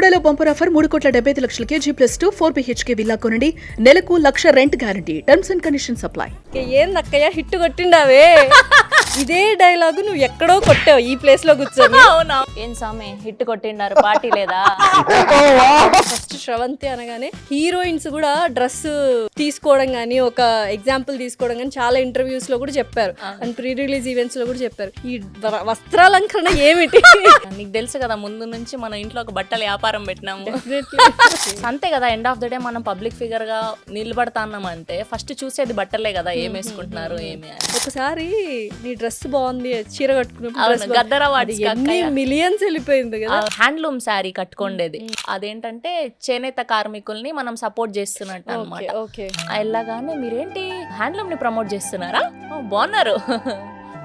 బెల్లుడలో bumper offer 3,75,00,000 G+2 4 BHK villa కొనండి. నెలకు 1,00,000 rent guarantee. Terms and conditions apply. ఏందక్కయ్య hit కొట్టిండావే ఇదే డైలాగు నువ్వు ఎక్కడో కొట్టావు ఈ ప్లేస్ లో కూర్చొని. అవునా ఏం సామే హిట్ కొట్టిండారు పార్టీ లేదా? ఫస్ట్ శ్రవంతి అనగానే హీరోయిన్స్ కూడా డ్రెస్ తీసుకోవడం గానీ ఒక ఎగ్జాంపుల్ తీసుకోవడం గానీ చాలా ఇంటర్వ్యూస్ లో కూడా చెప్పారు అండ్ ప్రీ రిలీజ్ ఈవెంట్స్ లో కూడా చెప్పారు. ఈ వస్త్రాలంకరణ ఏమిటి? నీకు తెలుసు కదా ముందు నుంచి మనం ఇంట్లో ఒక బట్టల వ్యాపారం పెట్టినాము. అంతే కదా, ఎండ్ ఆఫ్ ద డే మనం పబ్లిక్ ఫిగర్ గా నిలబడతాన్నాం అంటే ఫస్ట్ చూసేది బట్టలే కదా, ఏం వేసుకుంటున్నారు ఏమి అని. ఒకసారి నీ డ్రెస్ బాగుంది చీర కట్టుకున్నప్పుడు గద్దరవాడి మిలియన్స్ వెళ్ళిపోయింది కదా. హ్యాండ్లూమ్ శారీ కట్టుకోండేది. అదేంటంటే చేనేత కార్మికుల్ని మనం సపోర్ట్ చేస్తున్నట్టు అనమాట. వెళ్ళగానే మీరేంటి హ్యాండ్లూమ్ ని ప్రమోట్ చేస్తున్నారా, బాగున్నారు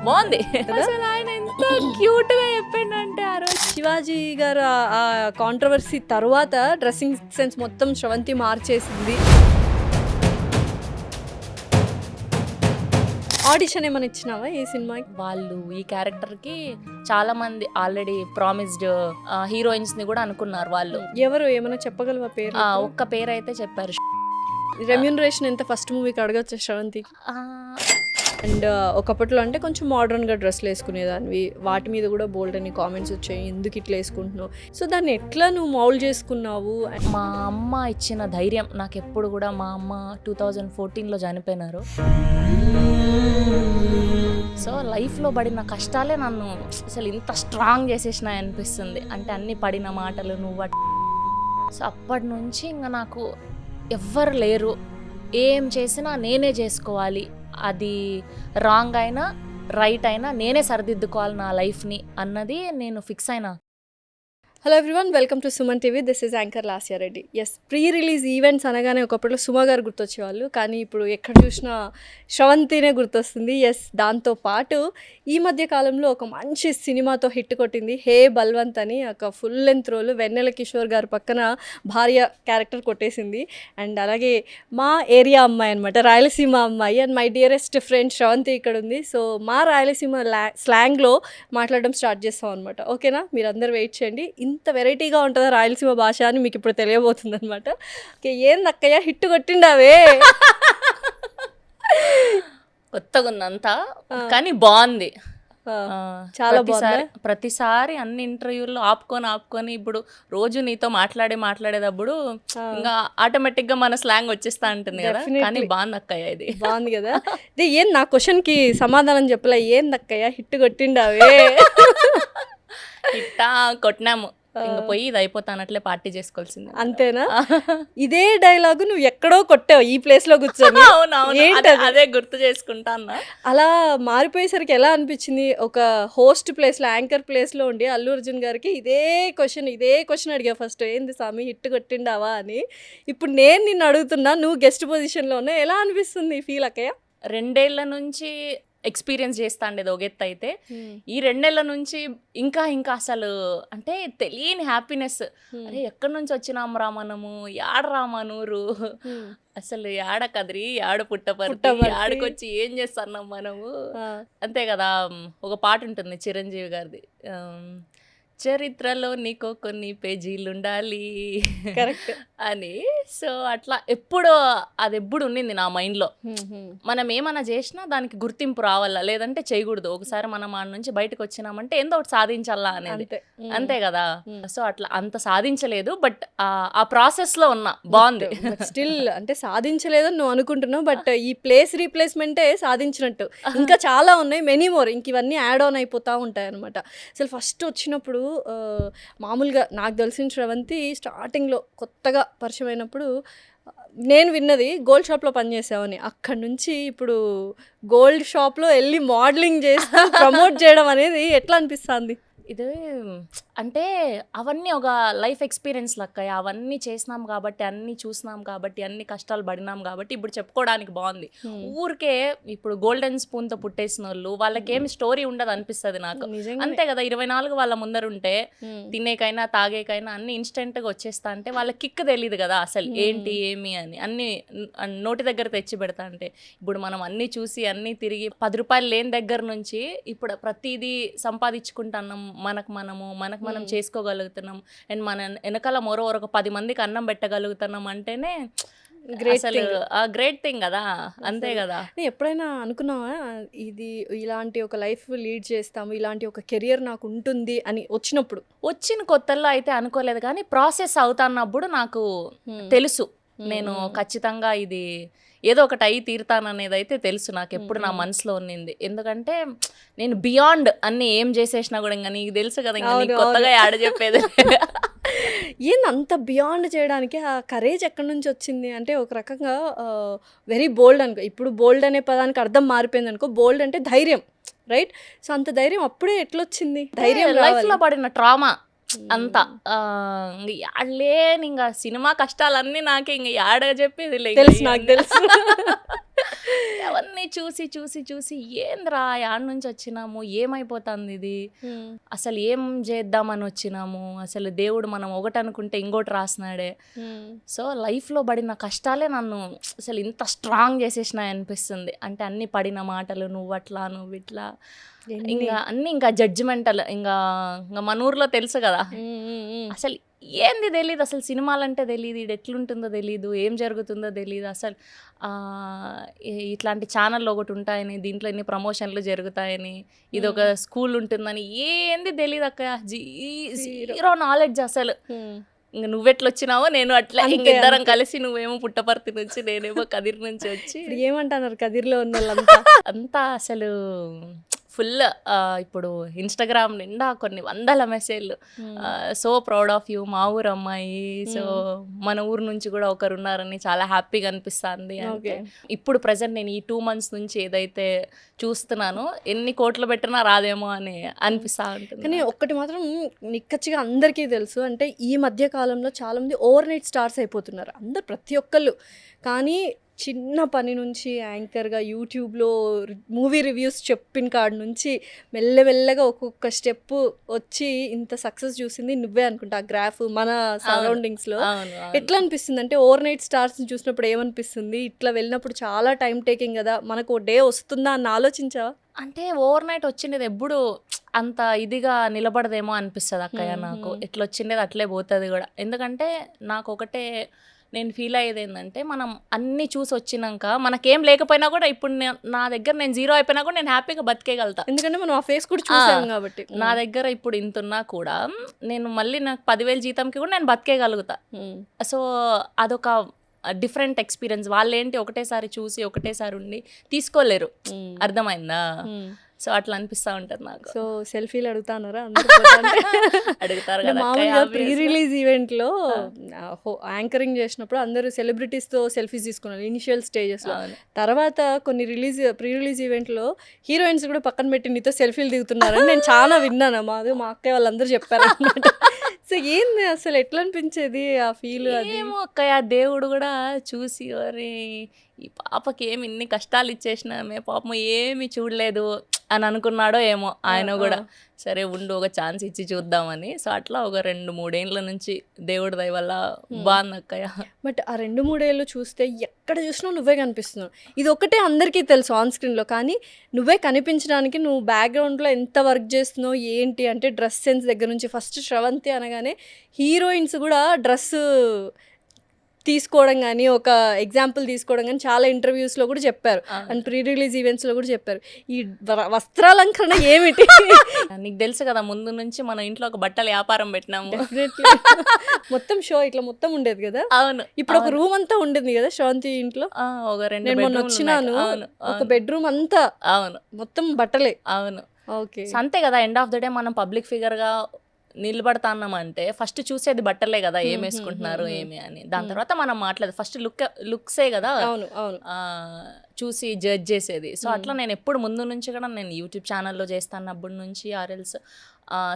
బాగుంది. అసలు ఆయన ఎంత క్యూట్ గా చెప్పిండంటే ఆ రోజు శివాజీ గారు ఆ కాంట్రవర్సీ తర్వాత డ్రెస్సింగ్ సెన్స్ మొత్తం శ్రవంతి మార్చేసింది. ఆడిషన్ ఏమైనా ఇచ్చినావా ఈ సినిమాకి? వాళ్ళు ఈ క్యారెక్టర్ కి చాలా మంది ఆల్రెడీ ప్రామిస్డ్ హీరోయిన్స్ ని కూడా అనుకున్నారు వాళ్ళు. ఎవరు ఏమైనా చెప్పగలవా పేరు? ఒక్క పేరు అయితే చెప్పారు. రెమ్యూనరేషన్ ఎంత ఫస్ట్ మూవీకి అడగచ్చు శ్రవంతి? అండ్ ఒకప్పట్లో అంటే కొంచెం మోడర్న్గా డ్రెస్లు వేసుకునేదానివి, వాటి మీద కూడా బోల్డ్ అని కామెంట్స్ వచ్చాయి, ఎందుకు ఇట్లా వేసుకుంటున్నావు. సో దాన్ని ఎట్లా నువ్వు మౌల్డ్ చేసుకున్నావు? మా అమ్మ ఇచ్చిన ధైర్యం నాకు ఎప్పుడు కూడా. మా అమ్మ 2014లో చనిపోయినారు. సో లైఫ్లో పడిన కష్టాలే నన్ను అసలు ఇంత స్ట్రాంగ్ చేసేసినాయి అనిపిస్తుంది. అంటే అన్ని పడిన మాటలు నువ్వు. సో అప్పటి నుంచి ఇంకా నాకు ఎవ్వరు లేరు, ఏం చేసినా నేనే చేసుకోవాలి, అది రాంగ్ అయినా రైట్ అయినా నేనే సరిదిద్దుకోవాలి నా లైఫ్ని అన్నది నేను ఫిక్స్ అయినా. Hello everyone, welcome to Suman TV. This is anchor Lasya Reddy. Yes, pre release events అనగానే ఒకప్పట్లో సుమ గారు గుర్తొచ్చేవాళ్ళు, కానీ ఇప్పుడు ఎక్కడ చూసినా శ్రవంతినే గుర్తొస్తుంది. ఎస్, దాంతోపాటు ఈ మధ్య కాలంలో ఒక మంచి సినిమాతో హిట్ కొట్టింది, హే బల్వంత్ అని. ఒక ఫుల్ లెంత్ రోల్ వెన్నెల కిషోర్ గారి పక్కన భార్య క్యారెక్టర్ కొట్టేసింది. అండ్ అలాగే మా ఏరియా అమ్మాయి అనమాట, రాయలసీమ అమ్మాయి. And my dearest friend Sravanthi ఇక్కడ ఉంది. సో మా రాయలసీమ స్లాంగ్లో మాట్లాడడం స్టార్ట్ చేస్తాం అనమాట. ఓకేనా? మీరు అందరు వెయిట్ చేయండి. ఇంత వెరైటీగా ఉంటుందా రాయలసీమ భాష అని మీకు ఇప్పుడు తెలియబోతుంది అనమాట. ఓకే, ఏందక్కయ్య హిట్ కొట్టిండావే? కొత్తగా ఉందంతా కానీ బాగుంది, చాలా ప్రతిసారి అన్ని ఇంటర్వ్యూల్లో ఆపుకొని ఇప్పుడు రోజు నీతో మాట్లాడేటప్పుడు ఇంకా ఆటోమేటిక్ గా మన స్లాంగ్ వచ్చేస్తా ఉంటుంది కదా. కానీ బాగుంది అక్కయ్య, ఇది బాగుంది కదా. ఇది ఏం నా క్వశ్చన్ కి సమాధానం చెప్పలే, ఏందక్కయ్య హిట్ కొట్టిండావే? ఇట్టా కొట్టినాము, ఇంకా పోయి ఇది అయిపోతానట్లే పార్టీ చేసుకోవాల్సింది. అంతేనా? ఇదే డైలాగు నువ్వు ఎక్కడో కొట్టావు ఈ ప్లేస్ లో కూర్చొని. అదే గుర్తు చేసుకుంటా అన్నా. అలా మారిపోయేసరికి ఎలా అనిపించింది? ఒక హోస్ట్ ప్లేస్ లో, యాంకర్ ప్లేస్ లో ఉండి అల్లు అర్జున్ గారికి ఇదే క్వశ్చన్ అడిగా ఫస్ట్, ఏంది స్వామి హిట్ కొట్టిండావా అని. ఇప్పుడు నేను నిన్ను అడుగుతున్నా, నువ్వు గెస్ట్ పొజిషన్ లో ఉన్నావు, ఎలా అనిపిస్తుంది ఫీల్ అక్కయ్య? 2 ఏళ్ల నుంచి ఎక్స్పీరియన్స్ చేస్తా ఉండేది ఒక ఎత్తు అయితే, ఈ 2 నెలల నుంచి ఇంకా అసలు అంటే తెలియని హ్యాపీనెస్. అరే ఎక్కడి నుంచి వచ్చినాం రా మనము, యాడరా మనూరు, అసలు యాడ కదిరి యాడ పుట్టపర్తి, యాడకొచ్చి ఏం చేస్తున్నాం మనము. అంతే కదా, ఒక పాట ఉంటుంది చిరంజీవి గారిది, చరిత్రలో నీకో కొన్ని పేజీలుండాలి కరెక్ట్ అని. సో అట్లా అది ఎప్పుడు ఉండింది నా మైండ్లో. మనం ఏమన్నా చేసినా దానికి గుర్తింపు రావాలా, లేదంటే చేయకూడదు. ఒకసారి మనం ఆ నుంచి బయటకు వచ్చినామంటే ఏందో ఒకటి సాధించాలా అనేది. అంతే కదా. సో అట్లా అంత సాధించలేదు, బట్ ఆ ప్రాసెస్ లో ఉన్నా, బాగుంది. స్టిల్ అంటే సాధించలేదని నువ్వు అనుకుంటున్నావు, బట్ ఈ ప్లేస్ రీప్లేస్మెంటే సాధించినట్టు. ఇంకా చాలా ఉన్నాయి, మెనీ మోర్. ఇంక ఇవన్నీ యాడ్ ఆన్ అయిపోతూ ఉంటాయి అనమాట. అసలు ఫస్ట్ వచ్చినప్పుడు మామూలుగా నాకు తెలిసిన శ్రవంతి స్టార్టింగ్లో కొత్తగా పరిచయం అయినప్పుడు నేను విన్నది గోల్డ్ షాప్లో పనిచేసావని. అక్కడి నుంచి ఇప్పుడు గోల్డ్ షాప్లో వెళ్ళి మోడలింగ్ చేస్తూ ప్రమోట్ చేయడం అనేది ఎట్లా అనిపిస్తుంది? ఇది అంటే అవన్నీ ఒక లైఫ్ ఎక్స్పీరియన్స్ లెక్క. అవన్నీ చేసినాం కాబట్టి, అన్నీ చూసినాం కాబట్టి, అన్ని కష్టాలు పడినాం కాబట్టి ఇప్పుడు చెప్పుకోవడానికి బాగుంది. ఊరికే ఇప్పుడు గోల్డెన్ స్పూన్తో పుట్టేసిన వాళ్ళు, వాళ్ళకేమి స్టోరీ ఉండదు అనిపిస్తుంది నాకు. అంతే కదా, 24 వాళ్ళ ముందరుంటే తినేకైనా తాగేకైనా అన్ని ఇన్స్టెంట్గా వచ్చేస్తా అంటే వాళ్ళ కిక్ తెలియదు కదా అసలు ఏంటి ఏమి అని. అన్ని నోటి దగ్గర తెచ్చి పెడతా అంటే ఇప్పుడు మనం అన్నీ చూసి అన్నీ తిరిగి 10 రూపాయలు లేని దగ్గర నుంచి ఇప్పుడు ప్రతిదీ సంపాదించుకుంటున్నాం మనకు మనం చేసుకోగలుగుతున్నాం అండ్ మన వెనకాల మోరోవర్ ఒక 10 మందికి అన్నం పెట్టగలుగుతున్నాం అంటేనే అసలు గ్రేట్ థింగ్ కదా, అంతే కదా. ఎప్పుడైనా అనుకున్నావా ఇది ఇలాంటి ఒక లైఫ్ లీడ్ చేస్తాము, ఇలాంటి ఒక కెరియర్ నాకు ఉంటుంది అని వచ్చిన కొత్తల్లో అయితే అనుకోలేదు, కానీ ప్రాసెస్ అవుతున్నప్పుడు నాకు తెలుసు నేను ఖచ్చితంగా ఇది ఏదో ఒకటి అయి తీరుతాననేది అయితే తెలుసు నాకు, ఎప్పుడు నా మనసులో ఉన్నింది. ఎందుకంటే నేను బియాండ్ అన్ని ఏం చేసేసినా కూడా ఇంకా నీకు తెలుసు కదా, ఇంకా నీకు కొత్తగా యాడ్ చెప్పేది ఏంది అంత బియాండ్ చేయడానికి ఆ కరేజ్ ఎక్కడి నుంచి వచ్చింది అంటే ఒక రకంగా వెరీ బోల్డ్ అనుకో. ఇప్పుడు బోల్డ్ అనే పదానికి అర్థం మారిపోయింది అనుకో, బోల్డ్ అంటే ధైర్యం, రైట్? సో అంత ధైర్యం అప్పుడే ఎట్లొచ్చింది? ధైర్యం లైఫ్ లో పడిన ట్రామా అంతా లేని ఇంకా సినిమా కష్టాలన్నీ నాకే ఇంకా యాడ చెప్పేది తెలుసు, నాకు తెలుసు. అవన్నీ చూసి చూసి చూసి ఏంద్రా యాడ్ నుంచి వచ్చినాము, ఏమైపోతుంది ఇది, అసలు ఏం చేద్దామని వచ్చినాము, అసలు దేవుడు మనం ఒకటి అనుకుంటే ఇంకోటి రాసినాడే. సో లైఫ్లో పడిన కష్టాలే నన్ను అసలు ఇంత స్ట్రాంగ్ చేసేసినాయి అనిపిస్తుంది. అంటే అన్ని పడిన మాటలు, నువ్వు అట్లా నువ్వు ఇట్లా, ఇంకా అన్ని ఇంకా జడ్జిమెంటల్, ఇంకా మన ఊర్లో తెలుసు కదా, అసలు ఏంది తెలీదు, అసలు సినిమాలంటే తెలియదు, ఇది ఎట్లుంటుందో తెలీదు, ఏం జరుగుతుందో తెలియదు, అసలు ఇట్లాంటి ఛానళ్ళు ఒకటి ఉంటాయని, దీంట్లో ఎన్ని ప్రమోషన్లు జరుగుతాయని, ఇది ఒక స్కూల్ ఉంటుందని ఏంది తెలీదు అక్క, జీరో నాలెడ్జ్ అసలు. ఇంక నువ్వెట్లొచ్చినావో నేను అట్లా, ఇంకిద్దరం కలిసి నువ్వేమో పుట్టపర్తి నుంచి నేనేమో కదిర్ నుంచి వచ్చి. ఏమంటున్నారు కదిర్లో ఉన్న వాళ్ళంతా? అంతా అసలు ఫుల్ ఇప్పుడు ఇన్స్టాగ్రామ్ నిండా కొన్ని వందల మెసేజ్లు, సో ప్రౌడ్ ఆఫ్ యూ, మా ఊరు అమ్మాయి, సో మన ఊరు నుంచి కూడా ఒకరు ఉన్నారని చాలా హ్యాపీగా అనిపిస్తుంది. అంటే ఇప్పుడు ప్రజెంట్ నేను ఈ 2 months నుంచి ఏదైతే చూస్తున్నానో ఎన్ని కోట్లు పెట్టినా రాదేమో అని అనిపిస్తూ ఉంటుంది. కానీ ఒక్కటి మాత్రం నిక్కచ్చిగా అందరికీ తెలుసు, అంటే ఈ మధ్య కాలంలో చాలామంది ఓవర్ నైట్ స్టార్స్ అయిపోతున్నారు అందరు, ప్రతి ఒక్కళ్ళు. కానీ చిన్న పని నుంచి యాంకర్గా యూట్యూబ్లో మూవీ రివ్యూస్ చెప్పిన కాడ నుంచి మెల్లమెల్లగా ఒక్కొక్క స్టెప్ వచ్చి ఇంత సక్సెస్ చూసింది నువ్వే అనుకుంటా. ఆ గ్రాఫ్ మన సరౌండింగ్స్లో ఎట్లా అనిపిస్తుంది? అంటే ఓవర్ నైట్ స్టార్స్ని చూసినప్పుడు ఏమనిపిస్తుంది? ఇట్లా వెళ్ళినప్పుడు చాలా టైం టేకింగ్ కదా, మనకు డే వస్తుందా అని ఆలోచించావా? అంటే ఓవర్ నైట్ వచ్చిండేది ఎప్పుడు అంత ఇదిగా నిలబడదేమో అనిపిస్తుంది అక్కయ్య నాకు. ఎట్లా వచ్చిండేది అట్లే పోతుంది కూడా. ఎందుకంటే నాకు ఒకటే నేను ఫీల్ అయ్యేది ఏంటంటే, మనం అన్నీ చూసి వచ్చినాక మనకేం లేకపోయినా కూడా ఇప్పుడు నా దగ్గర నేను 0 అయిపోయినా కూడా నేను హ్యాపీగా బతికేయగలుగుతా. ఎందుకంటే మనం ఆ ఫేస్ కూడా చూసాం కాబట్టి. నా దగ్గర ఇప్పుడు ఇంత ఉన్నా కూడా నేను మళ్ళీ నాకు 10,000 జీతంకి కూడా నేను బతికేయగలుగుతా. సో అదొక డిఫరెంట్ ఎక్స్పీరియన్స్. వాళ్ళేంటి ఒకటేసారి చూసి ఒకటేసారి ఉండి తీసుకోలేరు, అర్థమైందా? సో అట్లా అనిపిస్తూ ఉంటుంది నాకు. సో సెల్ఫీలు అడుగుతానరా? అడుగుతారు. మామూలుగా ప్రీ రిలీజ్ ఈవెంట్లో యాంకరింగ్ చేసినప్పుడు అందరూ సెలబ్రిటీస్తో సెల్ఫీస్ తీసుకున్నారు ఇనిషియల్ స్టేజెస్లో. తర్వాత కొన్ని ప్రీ రిలీజ్ ఈవెంట్లో హీరోయిన్స్ కూడా పక్కన పెట్టి నీతో సెల్ఫీలు దిగుతున్నారని నేను చాలా విన్నాను. మా అక్కయ్య వాళ్ళందరూ చెప్పారు అన్నమాట. సో ఏంది అసలు ఎట్లా అనిపించేది ఆ ఫీల్? ఏమో అక్కయ్య, దేవుడు కూడా చూసి ఒరే ఈ పాపకి ఏమి ఇన్ని కష్టాలు ఇచ్చేసినామే, పాపం ఏమి చూడలేదు అని అనుకున్నాడో ఏమో ఆయన కూడా. సరే ఉండు ఒక ఛాన్స్ ఇచ్చి చూద్దామని. సో అట్లా ఒక 2-3 ఏళ్ళ నుంచి దేవుడి దయ వల్ల బాగుంది అక్కయ్య. బట్ ఆ 2-3 ఏళ్ళు చూస్తే ఎక్కడ చూసినా నువ్వే కనిపిస్తున్నావు. ఇది ఒకటే అందరికీ తెలుసు ఆన్ స్క్రీన్లో, కానీ నువ్వే కనిపించడానికి నువ్వు బ్యాక్గ్రౌండ్లో ఎంత వర్క్ చేస్తున్నావు ఏంటి అంటే డ్రెస్ సెన్స్ దగ్గర నుంచి. ఫస్ట్ శ్రవంతి అనగానే హీరోయిన్స్ కూడా డ్రెస్ తీసుకోవడం కానీ, ఒక ఎగ్జాంపుల్ తీసుకోవడం కానీ చాలా ఇంటర్వ్యూస్లో కూడా చెప్పారు, అండ్ ప్రీ రిలీజ్ ఈవెంట్స్లో కూడా చెప్పారు. ఈ వస్త్రాలంకరణ ఏమిటి? నీకు తెలుసు కదా, ముందు నుంచి మన ఇంట్లో ఒక బట్టల వ్యాపారం పెట్టినాము. మొత్తం షో ఇట్లా మొత్తం ఉండేది కదా. అవును, ఇప్పుడు ఒక రూమ్ అంతా ఉండేది కదా శ్రవంతి ఇంట్లో. ఒక 2 నేను మొన్న వచ్చినాను, ఒక బెడ్రూమ్ అంతా అవును మొత్తం బట్టలే. అవును, ఓకే. అంతే కదా. ఎండ్ ఆఫ్ ద డే మనం పబ్లిక్ ఫిగర్గా నిలబడతాన్నామంటే ఫస్ట్ చూసేది బట్టలే కదా, ఏం వేసుకుంటున్నారు ఏమి అని. దాని తర్వాత మనం మాట్లాడేది ఫస్ట్ లుక్సే కదా చూసి జడ్జ్ చేసేది. సో అట్లా నేను ఎప్పుడు ముందు నుంచి కూడా నేను యూట్యూబ్ ఛానల్లో చేస్తానప్పటి నుంచి, ఆర్ఎల్స్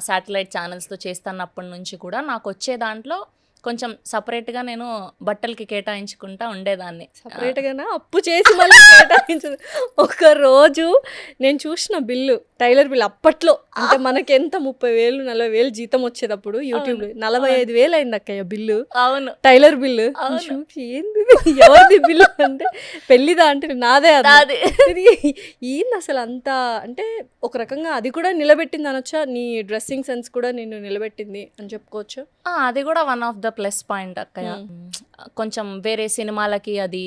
శాటిలైట్ ఛానల్స్లో చేస్తానప్పటి నుంచి కూడా నాకు వచ్చే దాంట్లో కొంచెం సపరేట్గా నేను బట్టలకి కేటాయించుకుంటా ఉండేదాన్ని. సపరేట్గానా అప్పు చేసి మళ్ళీ కేటాయించదు. ఒక రోజు నేను చూసిన బిల్లు, టైలర్ బిల్ అప్పట్లో అంటే మనకెంత 30,000 40,000 జీతం వచ్చేటప్పుడు యూట్యూబ్లో 45,000 అయింది అక్కయ్య బిల్లు. అవును, టైలర్ బిల్లు. ఏంది ఎవరిది బిల్లు అంటే పెళ్ళిదా అంటే నాదే. అది ఇది ఏంది అసలు అంత అంటే ఒక రకంగా అది కూడా నిలబెట్టింది అనొచ్చా? నీ డ్రెస్సింగ్ సెన్స్ కూడా నిన్ను నిలబెట్టింది అని చెప్పుకోవచ్చు. అది కూడా one of the plus point అక్కయ్య. కొంచెం వేరే సినిమాలకి అది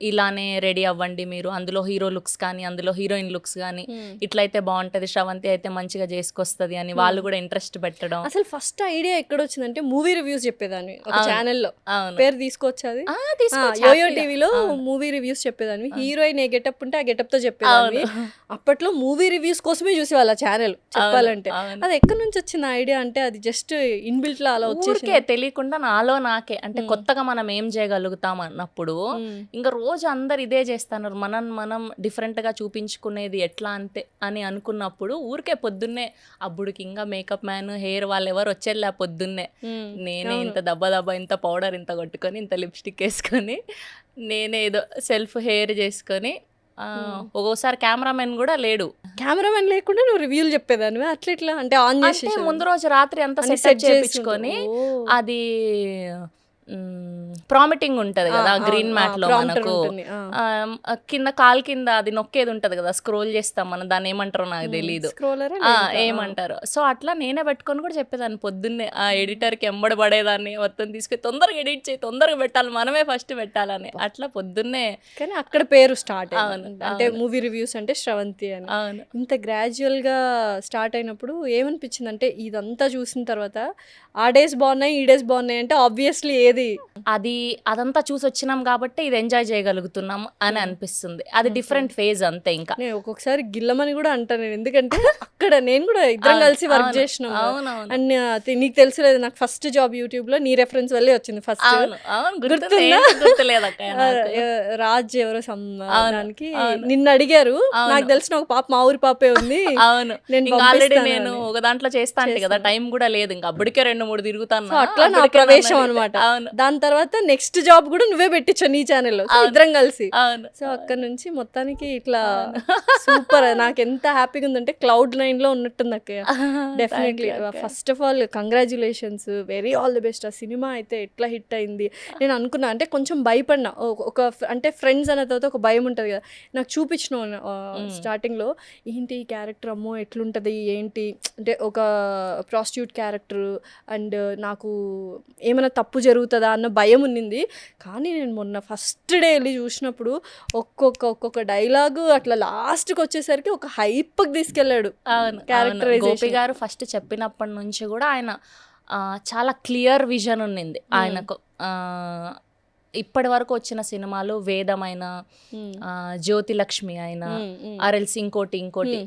ఇలానే రెడీ అవ్వండి మీరు, అందులో హీరో లుక్స్ కానీ అందులో హీరోయిన్ లుక్స్ కానీ ఇట్లయితే బాగుంటది, శ్రవంతి అయితే మంచిగా చేసుకొస్తుంది అని వాళ్ళు కూడా ఇంట్రెస్ట్ పెట్టడం. అసలు ఫస్ట్ ఐడియా ఎక్కడ వచ్చిందంటే మూవీ రివ్యూస్ చెప్పేదాన్ని ఒక ఛానల్లో. పేరు తీసుకోవచ్చు అది, యోయో టీవీలో మూవీ రివ్యూస్ చెప్పేదాన్ని. హీరోయిన్ ఏ గెటప్ ఉంటే ఆ గెటప్ తో చెప్పేదాన్ని. అప్పట్లో మూవీ రివ్యూస్ కోసమే చూసేవాళ్ళ ఛానల్ చెప్పాలంటే. అది ఎక్కడి నుంచి వచ్చిన ఐడియా అంటే అది జస్ట్ ఇన్బిల్ట్ లా అలా ఊరికే తెలియకుండా నాలో నాకే అంటే కొత్తగా మనం ఏం చేయగలుగుతాం అన్నప్పుడు ఇంకా రోజు అందరు ఇదే చేస్తున్నారు, మనం డిఫరెంట్ గా చూపించుకునేది ఎట్లా అంతే అని అనుకున్నప్పుడు ఊరికే పొద్దున్నే అప్పుడుకి ఇంకా మేకప్ మ్యాన్ హెయిర్ వాళ్ళు ఎవరు వచ్చేలా పొద్దున్నే నేనే ఇంత దబ్బ ఇంత పౌడర్ ఇంత కొట్టుకొని ఇంత లిప్స్టిక్ వేసుకొని నేనే ఏదో సెల్ఫ్ హెయిర్ చేసుకొని ఒక్కోసారి కెమెరామెన్ కూడా లేడు. కెమెరామెన్ లేకుండా నువ్వు రివ్యూలు చెప్పేదాన్ని అట్లా ఇట్లా అంటే ఆన్ చేసి ముందు రోజు రాత్రి అంతా సెట్ చేయించుకొని అది ప్రామిటింగ్ ఉంటది కదా గ్రీన్ మ్యాట్ లో మనకు కింద కాల్ కింద అది నొక్కేది ఉంటది కదా, స్క్రోల్ చేస్తాం మనం, దాన్ని ఏమంటారో నాకు తెలీదు, ఏమంటారు. సో అట్లా నేనే పెట్టుకొని కూడా చెప్పేదాన్ని పొద్దున్నే ఆ ఎడిటర్ కి ఎంబడి పడేదాన్ని, మొత్తం తీసుకొని తొందరగా ఎడిట్ చేయి, తొందరగా పెట్టాలి, మనమే ఫస్ట్ పెట్టాలని అట్లా పొద్దున్నే. కానీ అక్కడ పేరు స్టార్ట్ అంటే మూవీ రివ్యూస్ అంటే శ్రవంతి అని. ఇంత గ్రాడ్యువల్ గా స్టార్ట్ అయినప్పుడు ఏమనిపించింది అంటే ఇదంతా చూసిన తర్వాత ఆ డేస్ బాగున్నాయి ఈ డేస్ బాగున్నాయి అంటే ఆబ్వియస్లీ ఏది అదంతా చూసి వచ్చినాం కాబట్టి ఇది ఎంజాయ్ చేయగలుగుతున్నాం అని అనిపిస్తుంది. అది డిఫరెంట్ ఫేజ్ అంతే. ఇంకా నేను ఒక్కొక్కసారి గిల్లమని కూడా అంటాను నేను, ఎందుకంటే అక్కడ నేను కూడా ఇద్దరం కలిసి వర్క్ చేసినాం. అండ్ నీకు తెలుసులేదు నాకు ఫస్ట్ జాబ్ యూట్యూబ్ లో నీ రెఫరెన్స్ వల్లే వచ్చింది ఫస్ట్. రాజ్ ఎవరో దానికి నిన్ను అడిగారు, నాకు తెలిసిన ఒక పాప మా ఊరి పాపే ఉంది. అవును, ఆల్రెడీ నేను ఒక దాంట్లో చేస్తాను కదా, టైం కూడా లేదు ఇంకా, అప్పటికే 2-3 తిరుగుతాను. అట్లా నా ప్రవేశం అనమాట. దాని తర్వాత నెక్స్ట్ జాబ్ కూడా నువ్వే పెట్టించావు నీ ఛానల్లో ఇద్దరం కలిసి. సో అక్కడ నుంచి మొత్తానికి ఇట్లా సూపర్. నాకు ఎంత హ్యాపీగా ఉందంటే Cloud9 లో ఉన్నట్టుంది అక్కయ్య. Definitely first of all congratulations, very all the best. ఆ సినిమా అయితే ఎట్లా హిట్ అయింది నేను అనుకున్నా. అంటే కొంచెం భయపడినా, ఒక అంటే ఫ్రెండ్స్ అనే తర్వాత ఒక భయం ఉంటుంది కదా, నాకు చూపించిన స్టార్టింగ్ లో ఏంటి ఈ క్యారెక్టర్ అమ్మో ఎట్లుంటది ఏంటి అంటే ఒక ప్రాస్టిట్యూట్ క్యారెక్టర్ అండ్ నాకు ఏమైనా తప్పు జరుగుతుందా అన్న భయం ఉన్నింది. కానీ నేను మొన్న ఫస్ట్ డే వెళ్ళి చూసినప్పుడు ఒక్కొక్క డైలాగు అట్లా లాస్ట్కి వచ్చేసరికి ఒక హైప్కి తీసుకెళ్ళాడు. క్యారెక్టరైజేషన్ గోపి గారు ఫస్ట్ చెప్పినప్పటి నుంచి కూడా ఆయన చాలా క్లియర్ విజన్ ఉన్నింది ఆయనకు. ఇప్పటి వరకు వచ్చిన సినిమాలు వేదమైన, జ్యోతిలక్ష్మి అయినా, ఆర్ఎల్సి ఇంకోటి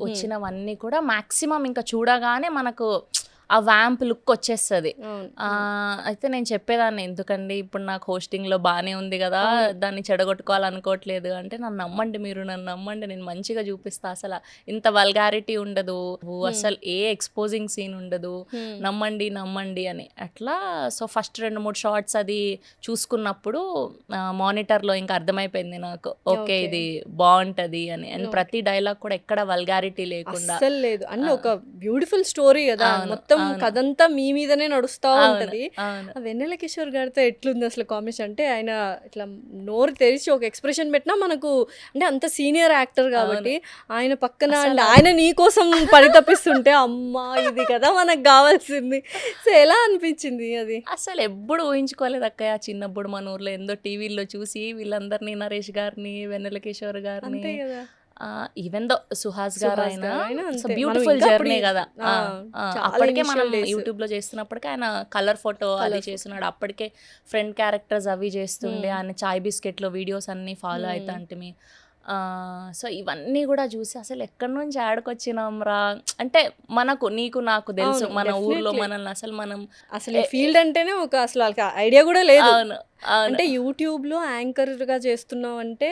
వచ్చినవన్నీ కూడా మ్యాక్సిమం ఇంకా చూడగానే మనకు ఆ వ్యాంప్ లుక్ వచ్చేస్తుంది. అయితే నేను చెప్పేదాన్ని, ఎందుకండి ఇప్పుడు నాకు హోస్టింగ్లో బాగానే ఉంది కదా, దాన్ని చెడగొట్టుకోవాలనుకోవట్లేదు అంటే, నన్ను నమ్మండి, మీరు నన్ను నమ్మండి, నేను మంచిగా చూపిస్తా, అసలు ఇంత వల్గారిటీ ఉండదు, అసలు ఏ ఎక్స్పోజింగ్ సీన్ ఉండదు, నమ్మండి అని అట్లా. సో ఫస్ట్ 2-3 షార్ట్స్ అది చూసుకున్నప్పుడు మానిటర్లో ఇంకా అర్థమైపోయింది నాకు, ఓకే ఇది బాగుంటది అని. అండ్ ప్రతి డైలాగ్ కూడా ఎక్కడ వల్గారిటీ లేకుండా లేదు అన్న ఒక బ్యూటిఫుల్ స్టోరీ కదా, మొత్తం కథంతా మీ మీదనే నడుస్తూ ఉంటది. వెన్నెల కిషోర్ గారితో ఎట్లుంది అసలు కాంబినేషన్ అంటే, ఆయన ఇట్లా నోరు తెరిచి ఒక ఎక్స్ప్రెషన్ పెట్టినా మనకు అంటే అంత సీనియర్ యాక్టర్ కాబట్టి ఆయన పక్కన ఆయన నీ కోసం పరితపిస్తుంటే అమ్మా ఇది కదా మనకు కావాల్సింది. సో ఎలా అనిపించింది అది? అసలు ఎప్పుడు ఊహించుకోలేదు అక్కయ్య. చిన్నప్పుడు మన ఊర్లో ఎందో టీవీలో చూసి వీళ్ళందరినీ, నరేష్ గారిని, వెన్నెల కిషోర్ గారిని, ఈవెన్ దో సుహాస్ గారు అయినా బ్యూటిఫుల్ జర్నీ కదా. అప్పటికే మనం యూట్యూబ్ లో చేస్తున్నప్పటికే ఆయన కలర్ ఫోటో అది చేస్తున్నాడు. అప్పటికే ఫ్రెండ్ క్యారెక్టర్స్ అవి చేస్తుండే. ఆయన చాయ్ బిస్కెట్ లో వీడియోస్ అన్ని ఫాలో అవుతా అంటే సో ఇవన్నీ కూడా చూసి అసలు ఎక్కడి నుంచి ఆడుకొచ్చినాం రా, అంటే మనకు నీకు నాకు తెలుసు అవును, మన ఊర్లో definitely. మనల్ని అసలు మనం అసలు ఈ ఫీల్డ్ అంటేనే ఒక అసలు వాళ్ళకి ఐడియా కూడా లేదు. అవును అవును అంటే యూట్యూబ్లో యాంకర్గా చేస్తున్నావు అంటే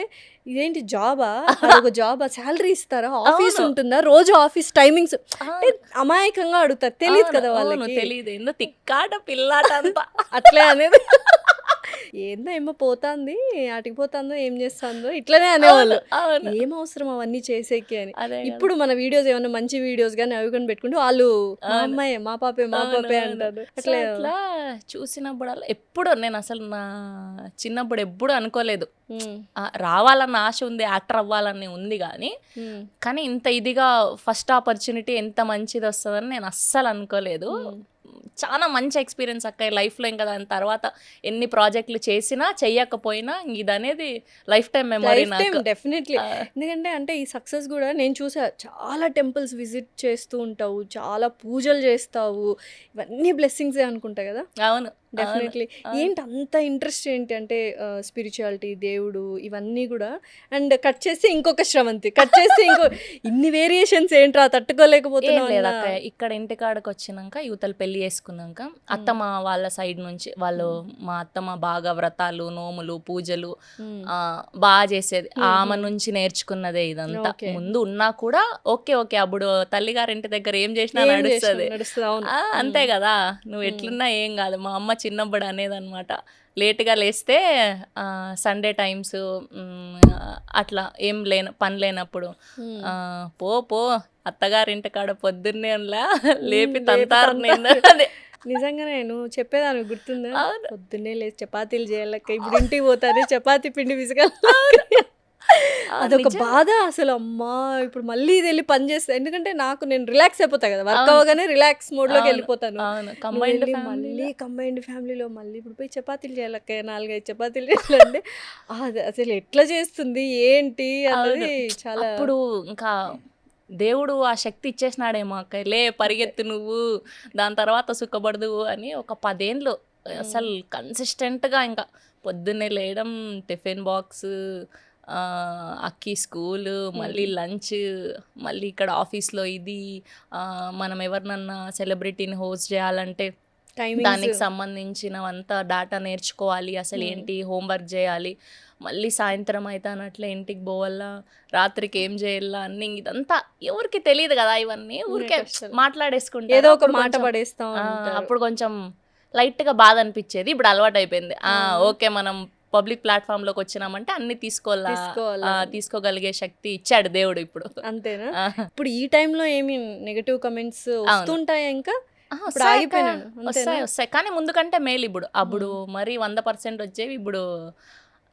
ఇదేంటి జాబా, అదొక జాబా, శాలరీ ఇస్తారా, ఆఫీస్ అవును. ఉంటుందా, రోజు ఆఫీస్ టైమింగ్స్ అవును. అంటే అమాయకంగా అడుగుతారు, తెలియదు అవును, కదా అవును, వాళ్ళకి. తెలియదు ఏందో తిక్కాట పిల్లాట అంతా అట్లే అనేది ఏందో ఏమో పోతాంది, ఆటికి పోతాందో ఏం చేస్తాందో ఇట్లనే అనేవాళ్ళు. అవును ఏం అవసరం అవన్నీ చేసేకి అని. అదే కదా. ఇప్పుడు మన వీడియోస్ ఏమన్నా మంచి వీడియోస్ కానీ అవి కానీ పెట్టుకుంటే వాళ్ళు మా అవును. అమ్మాయి, మా పాపే, మా అవును, పాపే అవును. అంటారు. సో అట్లే అట్లా చూసినప్పుడల్లా ఎప్పుడు నేను అసలు నా చిన్నప్పుడు ఎప్పుడు అనుకోలేదు ఉమ్, రావాలన్న ఆశ ఉంది, యాక్టర్ అవ్వాలని ఉంది ఉమ్, కానీ ఇంత ఇదిగా ఫస్ట్ ఆపర్చునిటీ ఎంత మంచిది వస్తుందని నేను అస్సలు అనుకోలేదు. చాలా మంచి ఎక్స్పీరియన్స్ అక్క లైఫ్లో. ఇంకా దాని తర్వాత ఎన్ని ప్రాజెక్టులు చేసినా చెయ్యకపోయినా ఇది అనేది life time memory life time నాకు. డెఫినెట్లీ. ఆ, ఎందుకంటే అంటే ఈ సక్సెస్ కూడా నేను చూసా, చాలా టెంపుల్స్ విజిట్ చేస్తూ ఉంటావు, చాలా పూజలు చేస్తావు, ఇవన్నీ బ్లెస్సింగ్సే అనుకుంటా కదా. అవును డెఫినెట్లీ. ఏంటి అంత ఇంట్రెస్ట్ ఏంటి అంటే స్పిరిచువాలిటీ, దేవుడు ఇవన్నీ కూడా. అండ్ కట్ చేస్తే ఇంకొక శ్రవంతి, కట్ చేస్తే ఇంకో ఇన్ని వేరియేషన్స్ ఏంట్రా ఏం తట్టుకోలేకపోతున్నావు లేదు అన్న. అక్క, ఇక్కడ ఇంటికాడకి వచ్చినాక యువతలు పెళ్లి చేసుకున్నాక అత్తమ్మ వాళ్ళ సైడ్ నుంచి వాళ్ళు, మా అత్తమ్మ బాగా వ్రతాలు, నోములు, పూజలు బాగా చేసేది. ఆమె నుంచి నేర్చుకున్నదే ఇదంతా. Okay. ముందు ఉన్నా కూడా ఓకే ఓకే అప్పుడు తల్లిగారింటి దగ్గర ఏం చేసినా ఏం నడుస్తుంది. చేసినా నడుస్తుంది, అవును. అంతే కదా, నువ్వు ఎట్లున్నా ఏం కాదు. మా అమ్మ చిన్నప్పుడు అనేది అనమాట, లేట్గా లేస్తే సండే టైమ్స్ అట్లా ఏం పని లేనప్పుడు ఆ, పో పో అత్తగారింటి కాడ పొద్దున్నే లేపి తంతారు నేను. అదే నిజంగానే నువ్వు చెప్పేదాన్ని గుర్తుందా, అవును. పొద్దున్నే లేచి చపాతీలు చేయాలక్క, ఇప్పుడు ఇంటికి పోతానే చపాతీ పిండి విసగాలి. అదొక నిజం. బాధ అసలు. అమ్మా ఇప్పుడు మళ్ళీ ఇది వెళ్ళి పని చేస్తా, ఎందుకంటే నాకు నేను రిలాక్స్ అయిపోతా కదా, వర్క్ అవ్వగానే రిలాక్స్ మోడ్లోకి అవును, వెళ్ళిపోతాను. అవును. నువ్వు కంబైన్డ్ వెళ్ళి మళ్ళీ కంబైన్డ్ ఫ్యామిలీలో మళ్ళీ ఇప్పుడు పోయి చపాతీలు చేయాలక్క, 4-5 చపాతీలు చేయాలంటే అది అసలు ఎట్లా చేస్తుంది ఏంటి అన్నది చాలా. అప్పుడు ఇంకా దేవుడు ఆ శక్తి ఇచ్చేసినాడేమో అక్క, లే పరిగెత్తు నువ్వు, దాని తర్వాత సుఖపడదు అని. ఒక 10 ఏండ్లు అసలు కన్సిస్టెంట్గా ఇంకా పొద్దున్నే లేయడం, టిఫిన్ బాక్స్, అక్కి స్కూల్, మళ్ళీ లంచ్, మళ్ళీ ఇక్కడ ఆఫీస్లో ఇది, మనం ఎవరినన్నా సెలబ్రిటీని హోస్ట్ చేయాలంటే టైమింగ్స్ దానికి సంబంధించినవంతా డాటా నేర్చుకోవాలి, అసలు ఏంటి హోంవర్క్ చేయాలి, మళ్ళీ సాయంత్రం అయితే అన్నట్లే ఇంటికి పోవాలా, రాత్రికి ఏం చేయాలా అన్ని. ఇదంతా ఎవరికి తెలియదు కదా, ఇవన్నీ ఊరికే అసలు. మాట్లాడేసుకుంటారు. ఏదో ఒక అప్పుడు మాట కొంచెం- పడేస్తా ఉంటారు. అప్పుడు కొంచెం లైట్గా బాధ అనిపించేది, ఇప్పుడు అలవాటు అయిపోయింది. ఓకే మనం పబ్లిక్ ప్లాట్ఫామ్లోకి వచ్చినామంటే అన్ని తీసుకోవాలా. తీసుకోగలిగే శక్తి ఇచ్చాడు దేవుడు ఇప్పుడు. అంతేనా. ఆ. ఇప్పుడు ఈ టైంలో ఏమి నెగటివ్ కమెంట్స్ వస్తుంటాయా ఇంకా? ఇప్పుడు వస్తాయి అక్క, ఆగిపోయినాను అంతేనా? వస్తాయి కానీ ముందు కంటే మేలు ఇప్పుడు. అప్పుడు మరి 100% వచ్చేవి, ఇప్పుడు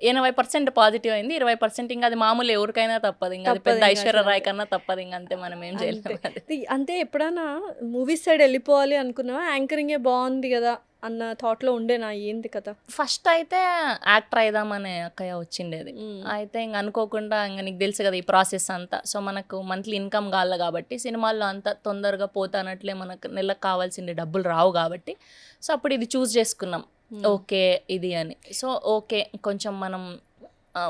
80% పాజిటివ్ అయింది, 20% ఇంకా అది మామూలు, ఎవరికైనా తప్పదు. ఇంకా అది పెద్ద తప్పదు ఇంకా ఐశ్వర్య అట్లా. రాయ్ కన్నా తప్పదు, ఇంకా అంతే, మనం ఏం చేయలేము. అంటే ఎప్పుడైనా మూవీస్ సైడ్ వెళ్ళిపోవాలి అనుకున్నావా, యాంకరింగే బాగుంది కదా అన్న థాట్లో ఉండేనా, ఏంది కదా? ఫస్ట్ అయితే యాక్టర్ అయిదామనే అక్కయ్య వచ్చిండేది. అయితే ఇంక అనుకోకుండా, ఇంకా నీకు తెలుసు కదా ఈ ప్రాసెస్ అంతా. సో మనకు మంత్లీ ఇన్కమ్ కావాలి కాబట్టి, సినిమాల్లో అంత తొందరగా పోతానట్లే మనకు నెలకు కావాల్సిన డబ్బులు రావు కాబట్టి, సో అప్పుడు ఇది చూస్ చేసుకున్నాం, ఓకే ఇది అని. సో ఓకే కొంచెం మనం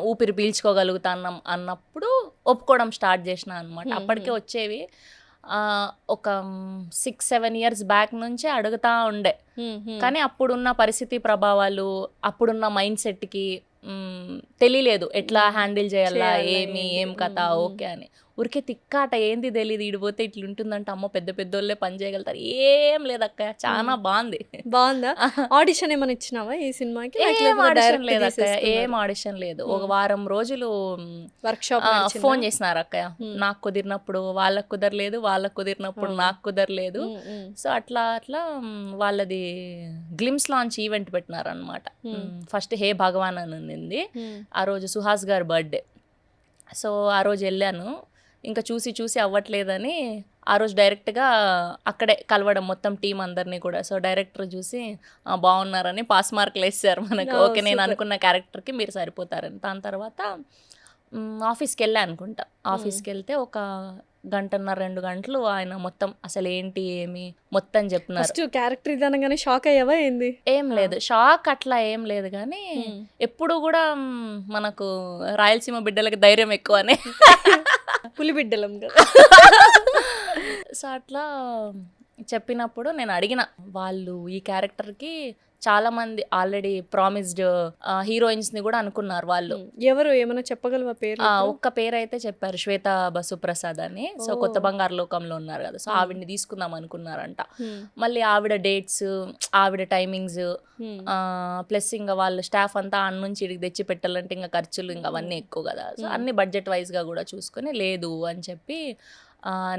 ఊపిరి పీల్చుకోగలుగుతాం అన్నప్పుడు ఒప్పుకోవడం స్టార్ట్ చేసిన అనమాట. అప్పటికే వచ్చేవి ఒక 6-7 ఇయర్స్ బ్యాక్ నుంచే అడుగుతా ఉండే, కానీ అప్పుడున్న పరిస్థితి ప్రభావాలు, అప్పుడున్న మైండ్ సెట్కి తెలియలేదు ఎట్లా హ్యాండిల్ చేయాలా, ఏం కథ ఓకే అని. ఊరికే తిక్కాట, ఏంది తెలియదు, ఇడిపోతే ఇట్లుంటుందంటే అమ్మో పెద్ద పెద్దోళ్ళే పని చేయగలుగుతారు, ఏం లేదక్క, చాలా బాగుంది. బాగుందా? ఆడిషన్ ఏమైనా ఇచ్చినావా ఈ సినిమాకి? ఏం ఆడిషన్ లేదు అక్క, ఏం ఆడిషన్ లేదు. ఒక వారం రోజులు వర్క్ షాప్ ఫోన్ చేసినారు అక్కయ్య, నాకు కుదిరినప్పుడు వాళ్ళకు కుదరలేదు, వాళ్ళకు కుదిరినప్పుడు నాకు కుదరలేదు. సో అట్లా అట్లా వాళ్ళది గ్లిమ్స్ లాంచ్ ఈవెంట్ పెట్టినారు అనమాట. ఫస్ట్ హే భగవాన్ అని ఉంది, ఆ రోజు సుహాస్ గారి బర్త్డే. సో ఆ రోజు వెళ్ళాను, ఇంకా చూసి అవ్వట్లేదని ఆ రోజు డైరెక్ట్గా అక్కడే కలవడం మొత్తం టీం అందరినీ కూడా. సో డైరెక్టర్ చూసి బాగున్నారని పాస్ మార్కులు వేసారు మనకు. ఓకే నేను అనుకున్న క్యారెక్టర్కి మీరు సరిపోతారని. దాని తర్వాత ఆఫీస్కి వెళ్ళా అనుకుంటా. ఆఫీస్కి వెళ్తే ఒక గంటన్నర 2 గంటలు ఆయన మొత్తం అసలు ఏంటి ఏమి మొత్తం చెప్తున్నారు. ఫస్ట్ క్యారెక్టర్ ఇది అనగానే షాక్ అయ్యావా ఏంది? ఏం లేదు, షాక్ అట్లా ఏం లేదు, కానీ ఎప్పుడు కూడా మనకు రాయలసీమ బిడ్డలకి ధైర్యం ఎక్కువనే. పులి బిడ్డలం కదా. సో అట్లా చెప్పినప్పుడు నేను అడిగిన, వాళ్ళు ఈ క్యారెక్టర్కి చాలా మంది ఆల్రెడీ ప్రామిస్డ్ హీరోయిన్స్ ని కూడా అనుకున్నారు వాళ్ళు. ఎవరు ఏమైనా చెప్పగలవా పేరు? ఒక్క పేరు అయితే చెప్పారు, శ్వేత బసుప్రసాద్ అని. సో కొత్త బంగారు లోకంలో ఉన్నారు కదా, సో ఆవిడని తీసుకుందాం అనుకున్నారంట. మళ్ళీ ఆవిడ డేట్స్, ఆవిడ టైమింగ్స్, ప్లస్ ఇంకా వాళ్ళు స్టాఫ్ అంతా అన్న నుంచి ఇడికి తెచ్చి పెట్టాలంటే ఇంకా ఖర్చులు ఇంకా అవన్నీ ఎక్కువ కదా. సో అన్ని బడ్జెట్ వైజ్ గా కూడా చూసుకొని లేదు అని చెప్పి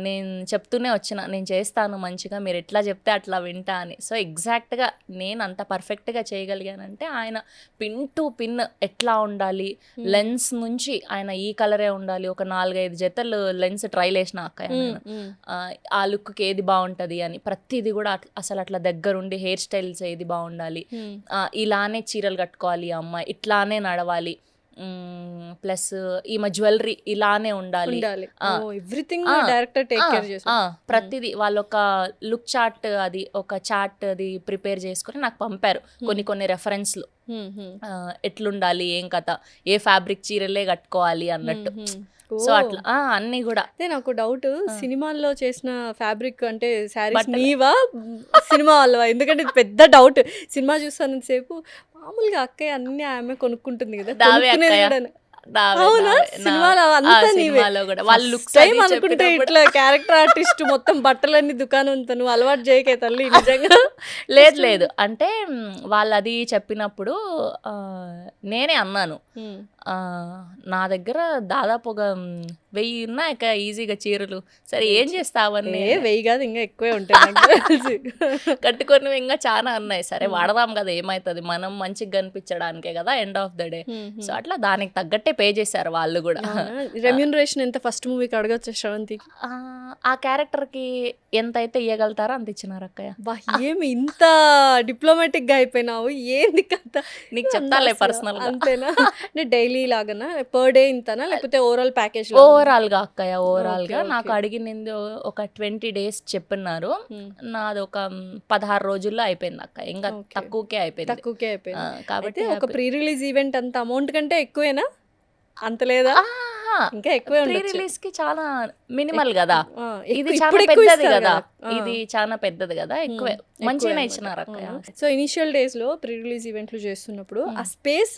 నేను చెప్తూనే వచ్చిన, నేను చేస్తాను మంచిగా, మీరు ఎట్లా చెప్తే అట్లా వింటా అని. సో ఎగ్జాక్ట్గా నేను అంత పర్ఫెక్ట్గా చేయగలిగానంటే ఆయన పిన్ టు పిన్ ఎట్లా ఉండాలి, లెన్స్ నుంచి ఆయన ఈ కలరే ఉండాలి, ఒక 4-5 జతలు లెన్స్ ట్రైల్ వేసిన అక్క ఆ లుక్కి ఏది బాగుంటుంది అని ప్రతిదీ కూడా అసలు అట్లా దగ్గరుండి హెయిర్ స్టైల్స్ ఏది బాగుండాలి, ఇలానే చీరలు కట్టుకోవాలి ఈ అమ్మాయి, ఇట్లానే నడవాలి, ప్లస్ ఈమె జ్యువెలరీ ఇలానే ఉండాలి, ఎవ్రీథింగ్ డైరెక్టర్ టేక్ కేర్ చేస్తారు. ప్రతిదీ వాళ్ళు ఒక లుక్ చార్ట్, అది ఒక చార్ట్ అది ప్రిపేర్ చేసుకుని నాకు పంపారు, కొన్ని రెఫరెన్స్లు ఎట్లుండాలి, ఏం కథ, ఏ ఫ్యాబ్రిక్ చీరలే కట్టుకోవాలి అన్నట్టు. సో అట్లా అన్ని కూడా. నాకు డౌట్, సినిమాల్లో చేసిన ఫ్యాబ్రిక్ అంటే శారీస్ నీవా సినిమా వాళ్ళవా? ఎందుకంటే ఇది పెద్ద డౌట్. సినిమా చూస్తాను సేపు మామూలుగా అక్కయ్య అన్ని ఆమె కొనుక్కుంటుంది కదా, అనుకుంటే ఇట్లా క్యారెక్టర్ ఆర్టిస్ట్ మొత్తం బట్టలన్నీ దుకాణంతో నువ్వు అలవాటు చేయకే తల్లి నిజంగా. లేదు అంటే వాళ్ళు అది చెప్పినప్పుడు నేనే అన్నాను, నా దగ్గర దాదాపు ఒక 1000 ఉన్నాయి ఈజీగా చీరలు, సరే ఏం చేస్తావన్నీ, 1000 కాదు ఇంకా ఎక్కువే ఉంటాయి కట్టుకొని ఇంకా చాలా ఉన్నాయి, సరే వాడదాం కదా ఏమవుతుంది, మనం మంచిగా కనిపించడానికే కదా end of the day. So అట్లా దానికి తగ్గట్టే పే చేశారు వాళ్ళు కూడా. రెమ్యూనరేషన్ ఎంత ఫస్ట్ మూవీకి అడగచ్చు శ్రవంతి? ఆ క్యారెక్టర్ కి ఎంత అయితే ఇవ్వగలుగుతారో అంత ఇచ్చినారు అక్కయ్య. ఏమి ఇంత డిప్లొమాటిక్ గా అయిపోయినావు, ఏంది కదా? నీకు చెప్తాలే పర్సనల్. అంతేనా? డైలీ లాగానా, పర్ డే ఇంతనా, లేకపోతే ఓవరాల్ ప్యాకేజ్? ఓవరాల్ గా అక్కయ్య, ఓవరాల్ గా నాకు అడిగింది ఒక 20 days చెప్పినారు, నాది ఒక 16 రోజుల్లో అయిపోయింది అక్క, ఇంకా తక్కువకే అయిపోయింది. కాబట్టి ఒక ప్రీ రిలీజ్ ఈవెంట్ అంత అమౌంట్ కంటే ఎక్కువేనా? అంత లేదా? ఇంకా ఎక్కువ ప్రీ రిలీజ్ కి చాలా మినిమల్ కదా, ఇది చాలా పెద్దది కదా, ఇది చాలా పెద్దది కదా, ఎక్కువే మంచిగానే ఇచ్చినారు అక్క. సో ఇనిషియల్ డేస్ లో ప్రీ రిలీజ్ ఈవెంట్లు చేస్తున్నప్పుడు ఆ స్పేస్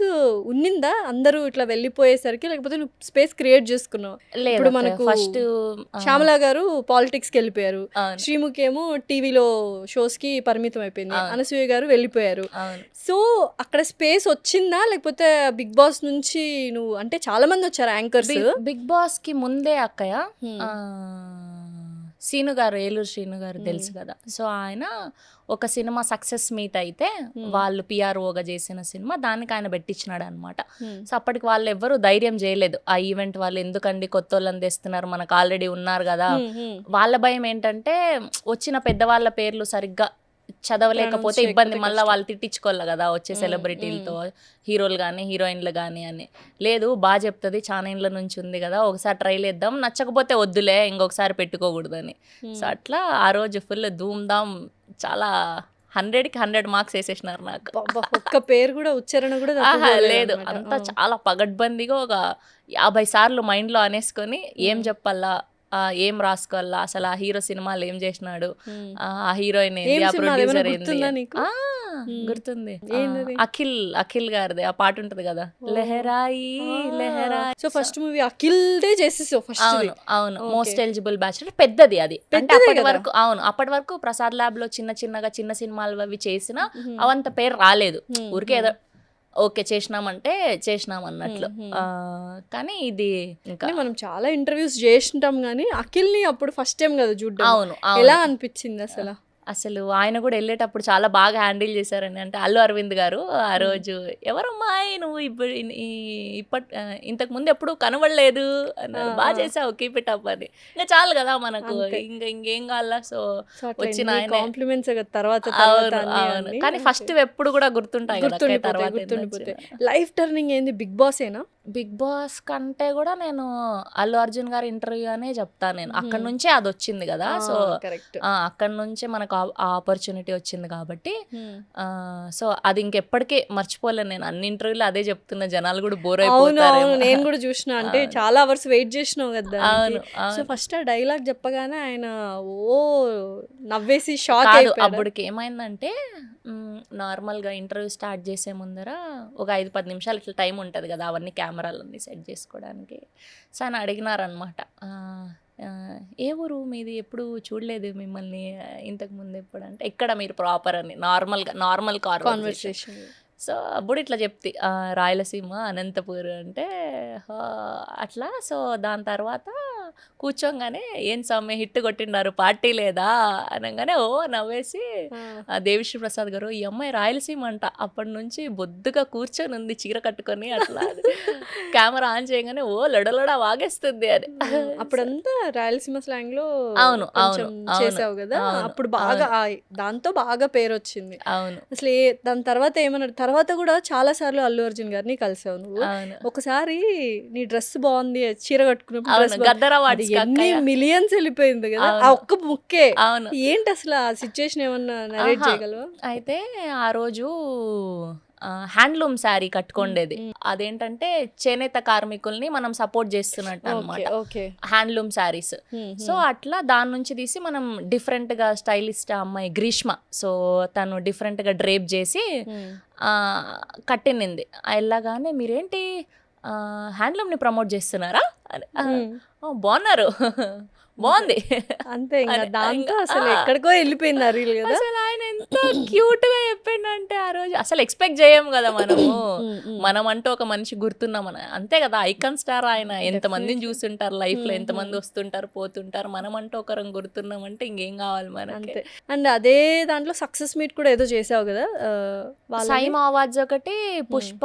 ఉన్నిందా అందరూ ఇట్లా వెళ్ళిపోయేసరికి, లేకపోతే నువ్వు స్పేస్ క్రియేట్ చేసుకున్నావు? ఇప్పుడు మనకు ఫస్ట్ శ్యామలా గారు పాలిటిక్స్ కి వెళ్ళిపోయారు, శ్రీముఖి ఏమో టీవీలో షోస్ కి పరిమితం అయిపోయింది, అనసూయ గారు వెళ్ళిపోయారు. సో అక్కడ స్పేస్ వచ్చిందా, లేకపోతే బిగ్ బాస్ నుంచి నువ్వు, అంటే చాలా మంది వచ్చారు యాంకర్స్ బిగ్ బాస్ కి ముందే అక్కయ్య, సీను గారు, ఏలూరు శ్రీను గారు తెలుసు కదా, సో ఆయన ఒక సినిమా సక్సెస్ మీట్ అయితే వాళ్ళు పిఆర్ఓగా చేసిన సినిమా, దానికి ఆయన పెట్టించినాడు అనమాట. సో అప్పటికి వాళ్ళు ఎవ్వరు ధైర్యం చేయలేదు, ఆ ఈవెంట్ వాళ్ళు ఎందుకండి కొత్త వాళ్ళని తెస్తున్నారు, మనకు ఆల్రెడీ ఉన్నారు కదా. వాళ్ళ భయం ఏంటంటే వచ్చిన పెద్దవాళ్ళ పేర్లు సరిగ్గా చదవలేకపోతే ఇబ్బంది, మళ్ళీ వాళ్ళు తిట్టించుకోవాలి కదా వచ్చే సెలబ్రిటీలతో, హీరోలు కానీ హీరోయిన్లు కానీ అని. లేదు బాగా చెప్తుంది, చాలా ఇండ్ల నుంచి ఉంది కదా, ఒకసారి ట్రైల్ చేద్దాం, నచ్చకపోతే వద్దులే ఇంకొకసారి పెట్టుకోకూడదని. సో అట్లా ఆ రోజు ఫుల్ ధూమ్ ధామ్, చాలా 100కి 100 మార్క్స్ వేసేసినారు నాకు. ఒక్క పేరు కూడా ఉచ్చారణ కూడా లేదు, అంతా చాలా పగడ్బందీగా ఒక 50 సార్లు మైండ్లో అనేసుకొని ఏం చెప్పాలా, ఏం రాసుకోవాలా, అసలు ఆ హీరో సినిమాలు ఏం చేసినాడు, ఆ హీరోయిన్ ఏంది, ఆ ప్రొడ్యూసర్ ఏంది. గుర్తుంది, అఖిల్ గారిది ఆ పాట ఉంటది కదా, Leharaayi Leharaayi. So first movie Akhil దే చేసేసావు ఫస్ట్? అవును, మోస్ట్ ఎలిజిబుల్ బ్యాచులర్, పెద్దది అది. అంటే అప్పటి వరకు అప్పటి వరకు ప్రసాద్ ల్యాబ్ లో చిన్న సినిమాలు అవి చేసిన అవంత పేరు రాలేదు, ఊరికే ఏదో ఓకే చేసినామంటే చేసినాం అన్నట్లు. కానీ ఇది ఇంకా మనం చాలా ఇంటర్వ్యూస్ చేసింటాం కానీ అఖిల్ని అప్పుడు ఫస్ట్ టైం కదా చూడ్డం. అవును, ఎలా అనిపించింది అసలు ఆయన కూడా వెళ్ళేటప్పుడు చాలా బాగా హ్యాండిల్ చేశారని. అంటే అల్లు అరవింద్ గారు ఆ రోజు, ఎవరమ్మా నువ్వు ఇంతకు ముందు ఎప్పుడు కనబడలేదు అన్నారు, బాగా చేసావు కీప్ ఇట్ అప్ అని. ఇంకా చాలు కదా మనకు, ఇంకేం కావాలా. సో వచ్చిన కాంప్లిమెంట్స్ తర్వాత. కానీ ఫస్ట్ ఎప్పుడు కూడా గుర్తుంటాయి కదా, తర్వాత లైఫ్ టర్నింగ్ ఏంది బిగ్ బాస్ ఏనా? బిగ్ బాస్ కంటే కూడా నేను అల్లు అర్జున్ గారి ఇంటర్వ్యూ అనే చెప్తాను నేను. అక్కడ నుంచే అది వచ్చింది కదా, సో కరెక్ట్. అక్కడ నుంచే మనకు ఆ ఆపర్చునిటీ వచ్చింది కాబట్టి సో అది ఇంకెప్పటికీ మర్చిపోలేను నేను. అన్ని ఇంటర్వ్యూలు అదే చెప్తున్నా, జనాలు కూడా బోర్ అవును అయిపోతారు. అవును, నేను కూడా చూసిన. అంటే చాలా అవర్స్ వెయిట్ చేసినావు కదా అవును సో అవును ఫస్ట్ ఆ డైలాగ్ చెప్పగానే ఆయన ఓ నవ్వేసి షాక్ కాదు, అయిపోయాడు. అప్పటికి ఏమైందంటే నార్మల్గా ఇంటర్వ్యూ స్టార్ట్ చేసే ముందర ఒక 5-10 నిమిషాలు ఇట్లా టైం ఉంటుంది కదా, అవన్నీ కెమెరాలన్నీ సెట్ చేసుకోవడానికి. సో ఆయన అడిగినారనమాట, ఏ ఊరు మీది, ఎప్పుడు చూడలేదు మిమ్మల్ని ఇంతకు ముందు ఎప్పుడు అంటే, ఇక్కడ మీరు ప్రాపర్ అని నార్మల్ కాన్వర్సేషన్. కాన్వర్సేషన్. సో అప్పుడు ఇట్లా చెప్తి, రాయలసీమ అనంతపూర్ అంటే "హా" అట్లా. సో దాని తర్వాత కూర్చోగానే ఏం స్వామి హిట్ కొట్టిండారు, పార్టీ లేదా అనగానే ఓ నవ్వేసి దేవిశ్రీ ప్రసాద్ గారు ఈ అమ్మాయి రాయలసీమ అంట, అప్పటి నుంచి బొద్దుగా కూర్చొని ఉంది చీర కట్టుకొని అట్లా కెమెరా ఆన్ చేయగానే ఓ లొడలొడ వాగేస్తుంది అని. అప్పుడంతా రాయలసీమ స్లాంగ్ లో అవును కొంచెం అవును అవును చేసావు కదా, అవును అప్పుడు బాగా దాంతో బాగా పేరు వచ్చింది. అవును అసలు దాని తర్వాత ఏమన్నాడు, తర్వాత కూడా చాలా సార్లు అల్లు అర్జున్ గారిని కలిసావు నువ్వు. అవును ఒకసారి నీ డ్రెస్ బాగుంది, చీర కట్టుకున్నప్పుడు అవును డ్రెస్ బాగుంది, గద్దర్ అది అవార్డ్స్ ఎన్ని మిలియన్స్ వెళ్ళిపోయింది కదా ఆ అవును ఒక్క ముక్కే. అవును ఏంటి అసలు ఆ సిచ్యుయేషన్ ఏమన్నా నరేట్ ఆహా చేయగలవా? అయితే ఆ రోజు హ్యాండ్లూమ్ శారీ కట్టుకోండేది. అదేంటంటే చేనేత కార్మికుల్ని మనం సపోర్ట్ చేస్తున్నట్టు ఓకే అనమాట, ఓకే. హ్యాండ్లూమ్ శారీస్. సో అట్లా దాని నుంచి తీసి మనం డిఫరెంట్గా స్టైలిస్ట్ అమ్మాయి గ్రీష్మ, సో తను డిఫరెంట్గా డ్రేప్ చేసి ఆ, కట్టినింది. వెళ్ళగానే మీరేంటి హ్యాండ్లూమ్ని ప్రమోట్ చేస్తున్నారా అని, "ఓ, బాగున్నారు బాగుంది అంతే ఇంకా అని దాంతో ఇంకా అసలు ఎక్కడికో వెళ్ళిపోయింది ఆ రీల్ కదా. అసలు ఆయన ఎంత క్యూట్ గా చెప్పిండంటే ఆ రోజు అసలు ఎక్స్పెక్ట్ చేయం కదా మనము. మనం అంటూ ఒక మనిషి గుర్తున్నాం అంతే కదా, ఐకాన్ స్టార్ ఆయన. ఎంతమందిని చూస్తుంటారు లైఫ్ లో, ఎంతమంది వస్తుంటారు పోతుంటారు, మనం అంటూ ఒకరం గుర్తున్నాం అంటే ఇంకేం కావాలి మనకి. అంతే. అండ్ అదే దాంట్లో సక్సెస్ మీట్ కూడా ఏదో చేసావు కదా వాళ్ళది. సైమా అవార్డ్స్ ఒకటి, పుష్ప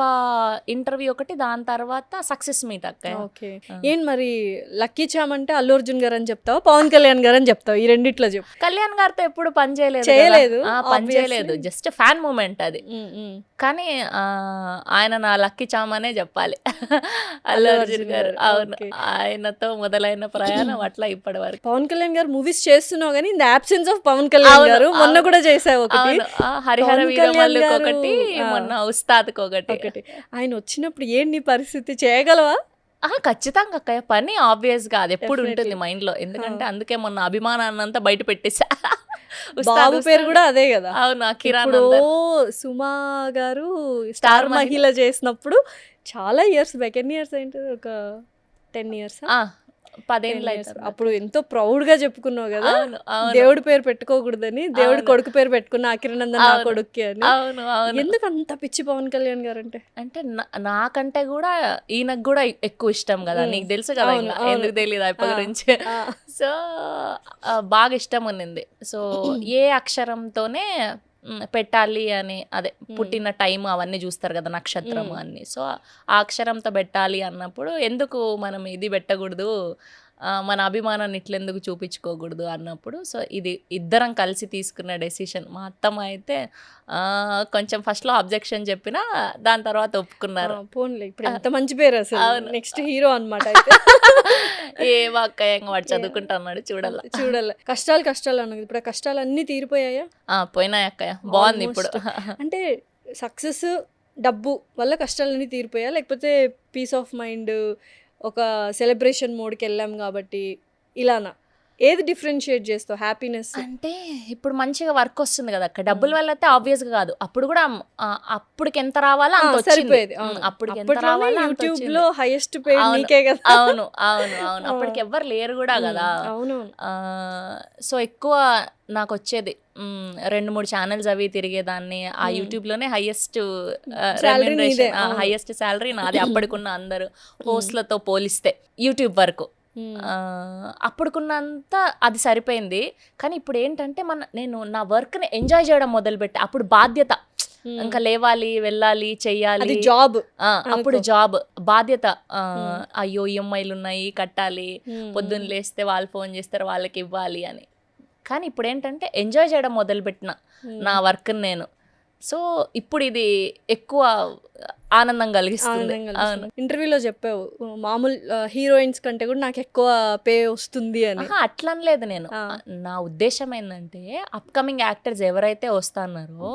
ఇంటర్వ్యూ ఒకటి, దాని తర్వాత సక్సెస్ మీట్ అక్క. ఓకే. ఏం మరి లక్కీ చామ్ అంటే అల్లు అర్జున్ గారు అని చెప్తావా, పవన్ కళ్యాణ్ గారు అని చెప్తావు? ఈ రెండిట్లో చెప్పు. కళ్యాణ్ గారితో ఎప్పుడు పని చేయలేదు చేయలేదు, పని చేయలేదు, జస్ట్ ఫ్యాన్ మూమెంట్ అది. కానీ ఆయన నా లక్కీ చామనే చెప్పాలి అల్లు అర్జున్ గారు. అవును, ఆయనతో మొదలైన ప్రయాణం అట్లా ఇప్పటి వరకు. పవన్ కళ్యాణ్ గారు మూవీస్ చేస్తున్నావు కానీ in the absence of Pavan Kalyan garu మొన్న కూడా చేసావు ఒకటి, హరిహర పవన్ వీరమల్లుకి కళ్యాణ్ ఒకటి, గారు, మొన్న ఉస్తాద్కి ఒకటి. ఒకటి. ఆయన వచ్చినప్పుడు ఏంటి నీ పరిస్థితి, చేయగలవా? ఖచ్చితంగా అక్కయ్య, పని ఆబ్వియస్ గా అది ఎప్పుడు Definitely. ఉంటుంది మైండ్ లో. ఎందుకంటే అందుకే మొన్న అభిమానాన్ని అంతా బయట పెట్టేసా. బాబు పేరు కూడా అదే కదా. అవును, కిరాణ్ ఇప్పుడు నందన్. సుమా గారు స్టార్ మహిళ చేసినప్పుడు చాలా ఇయర్స్ బ్యాక్, ఎన్ని ఇయర్స్ ఏంటి, ఒక 10 years 10 ఏళ్ళు అవుతుంది. అప్పుడు ఎంతో ప్రౌడ్ గా చెప్పుకున్నావు కదా, అవును అవును దేవుడి పేరు పెట్టుకోకూడదని, దేవుడి అవును. కొడుకు పేరు పెట్టుకున్న అకిరణందన్ నా అవును. కొడుక్కి అని. అవును అవును ఎందుకు అంత పిచ్చి పవన్ కళ్యాణ్ గారు అంటే? అంటే నాకంటే కూడా ఈయనకు కూడా ఎక్కువ ఇష్టం కదా, నీకు తెలుసు కదా, అవును, ఇంకా అవును. ఎందుకు తెలియదు అప్పటి ఆ, గురించి. ఆ. సో బాగా ఇష్టం ఉన్నింది. సో ఏ అక్షరంతోనే పెట్టాలి అని, అదే పుట్టిన టైం అవన్నీ చూస్తారు కదా, నక్షత్రం అన్ని. సో ఆ అక్షరంతో పెట్టాలి అన్నప్పుడు ఎందుకు మనం ఇది పెట్టకూడదు, మన అభిమానాన్ని ఇట్లెందుకు చూపించుకోకూడదు అన్నప్పుడు, సో ఇది ఇద్దరం కలిసి తీసుకున్న డెసిషన్. మా అత్తమ్మ అయితే కొంచెం ఫస్ట్లో అబ్జెక్షన్ చెప్పినా దాని తర్వాత ఒప్పుకున్నారు. పోన్లే, ఇప్పుడు ఎంత మంచి పేరు అసలు, అవును. నెక్స్ట్ హీరో అనమాట అయితే. ఏ అక్కయ్య వాడు చదువుకుంటున్నాడు చూడాల. చూడాలి. కష్టాలు అన్నది, ఇప్పుడు ఆ కష్టాలు అన్నీ తీరిపోయాయా? పోయినాయి అక్కయ్య, బాగుంది ఇప్పుడు. అంటే సక్సెస్ డబ్బు వల్ల కష్టాలన్నీ తీరిపోయా, లేకపోతే పీస్ ఆఫ్ మైండ్, ఒక సెలబ్రేషన్ మోడ్కి వెళ్ళాం కాబట్టి ఇలానా? ఏది డిఫరెన్షియేట్ చేస్తావు హ్యాపీనెస్? అంటే ఇప్పుడు మంచిగా వర్క్ వస్తుంది కదా అక్క, డబ్బుల వల్ల అయితే ఆబ్వియస్ గా కాదు. అప్పుడు కూడా అప్పటికి ఎంత రావాలో అంత వచ్చింది. సరిపోయేది. అప్పటికి ఎంత రావాలో అంత యూట్యూబ్ వచ్చింది. లో హైయెస్ట్ పేడ్ అవును, నీకే కదా. అవును అవును అవును అప్పటికి ఎవ్వరు లేరు కూడా కదా. అవును. సో ఎక్కువ నాకు వచ్చేది 2-3 ఛానల్స్ అవి తిరిగేదాన్ని. ఆ యూట్యూబ్లోనే హైయెస్ట్ హైయెస్ట్ శాలరీ నాది అప్పటికున్న అందరు హోస్ట్లతో పోలిస్తే యూట్యూబ్ వరకు. అప్పుడుకున్నంత అది సరిపోయింది. కానీ ఇప్పుడు ఏంటంటే నేను నా వర్క్ని ఎంజాయ్ చేయడం మొదలుపెట్టా. అప్పుడు బాధ్యత, ఇంకా లేవాలి, వెళ్ళాలి, చెయ్యాలి, జాబ్. అప్పుడు జాబ్ బాధ్యత. అయ్యో ఈఎంఐలు ఉన్నాయి కట్టాలి, పొద్దున్న లేస్తే వాళ్ళు ఫోన్ చేస్తారు వాళ్ళకి ఇవ్వాలి అని. కానీ ఇప్పుడు ఏంటంటే ఎంజాయ్ చేయడం మొదలుపెట్టిన నా వర్క్ని నేను. సో ఇప్పుడు ఇది ఎక్కువ ఆనందం కలిగిస్తుంది. అవును. ఇంటర్వ్యూలో చెప్పావు మామూలు హీరోయిన్స్ కంటే కూడా నాకు ఎక్కువ పే వస్తుంది అని. అట్లనలేదు నేను. నా ఉద్దేశం ఏంటంటే అప్కమింగ్ యాక్టర్స్ ఎవరైతే వస్తున్నారో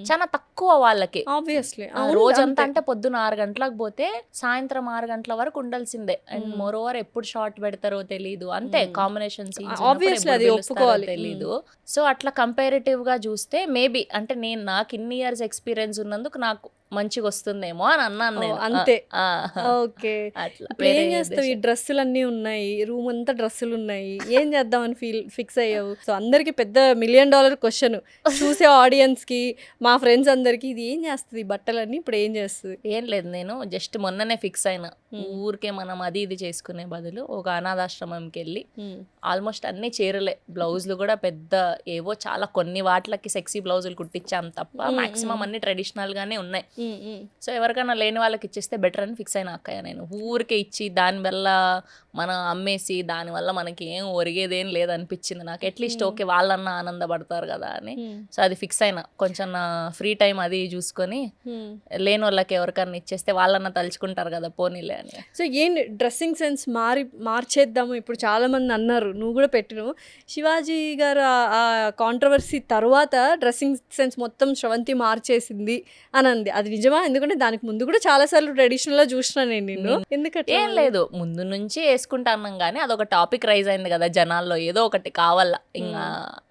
చాలా తక్కువ వాళ్ళకి. ఆబ్వియస్లీ రోజంతా అంటే పొద్దున 6 గంటలకు పోతే సాయంత్రం 6 గంటల వరకు ఉండాల్సిందే. అండ్ మోర్ ఓవర్ ఎప్పుడు షార్ట్ పెడతారో తెలియదు. అంతే కాంబినేషన్ Obviously అది ఒప్పుకోవాలి. తెలీదు. సో అట్లా కంపారిటివ్ గా చూస్తే మేబీ అంటే నాకు ఇన్ని ఇయర్స్ ఎక్స్పీరియన్స్ ఉన్నందుకు నాకు మంచిగా వస్తుందేమో అని అన్నాను నేను. అంతే. ఆ, ఓకే. అట్లా ఇప్పుడు ఏం చేస్తావు? ఈ డ్రెస్సులు అన్నీ ఉన్నాయి, రూమ్ అంతా డ్రెస్సులు ఉన్నాయి, ఏం చేద్దామని ఫిక్స్ అయ్యావు? సో అందరికి పెద్ద $1 million క్వశ్చన్ చూసే ఆడియన్స్ కి, మా ఫ్రెండ్స్ అందరికి, ఇది ఏం చేస్తుంది ఈ బట్టలన్నీ, ఇప్పుడు ఏం చేస్తుంది? ఏం లేదు, నేను జస్ట్ మొన్ననే ఫిక్స్ అయినా. ఊరికే మనం అది ఇది చేసుకునే బదులు ఒక అనాథాశ్రమంకి వెళ్ళి ఆల్మోస్ట్ అన్ని చీరలే, బ్లౌజులు కూడా పెద్ద ఏవో చాలా కొన్ని వాటిలకి సెక్సీ బ్లౌజులు కుట్టించాం తప్ప మాక్సిమం అన్ని ట్రెడిషనల్ గానే ఉన్నాయి. సో ఎవరికైనా లేని వాళ్ళకి ఇచ్చేస్తే బెటర్ అని ఫిక్స్ అయినా అక్కయ్య నేను. ఊరికే ఇచ్చి దానివల్ల మనం అమ్మేసి దానివల్ల మనకి ఏం ఒరిగేదేం లేదనిపించింది నాకు. అట్లీస్ట్ ఓకే వాళ్ళన్నా ఆనందపడతారు కదా అని. సో అది ఫిక్స్ అయినా. కొంచెం నా ఫ్రీ టైం అది చూసుకొని లేని వాళ్ళకి ఎవరికన్నా ఇచ్చేస్తే వాళ్ళన్నా తలుచుకుంటారు కదా పోనీలే అని. సో ఏంటి డ్రెస్సింగ్ సెన్స్ మార్చేద్దాము ఇప్పుడు చాలా మంది అన్నారు, నువ్వు కూడా పెట్టినావు. శివాజీ గారు ఆ కాంట్రవర్సీ తర్వాత డ్రెస్సింగ్ సెన్స్ మొత్తం శ్రవంతి మార్చేసింది అని అంది. అది నిజమా? ఎందుకంటే దానికి ముందు కూడా చాలా సార్లు ట్రెడిషనల్ గా చూసినా నేను. ఎందుకంటే ఏం లేదు, ముందు నుంచి వేసుకుంటా అన్నాం కానీ అదొక టాపిక్ రైజ్ అయింది కదా జనాల్లో, ఏదో ఒకటి కావాలా ఇంకా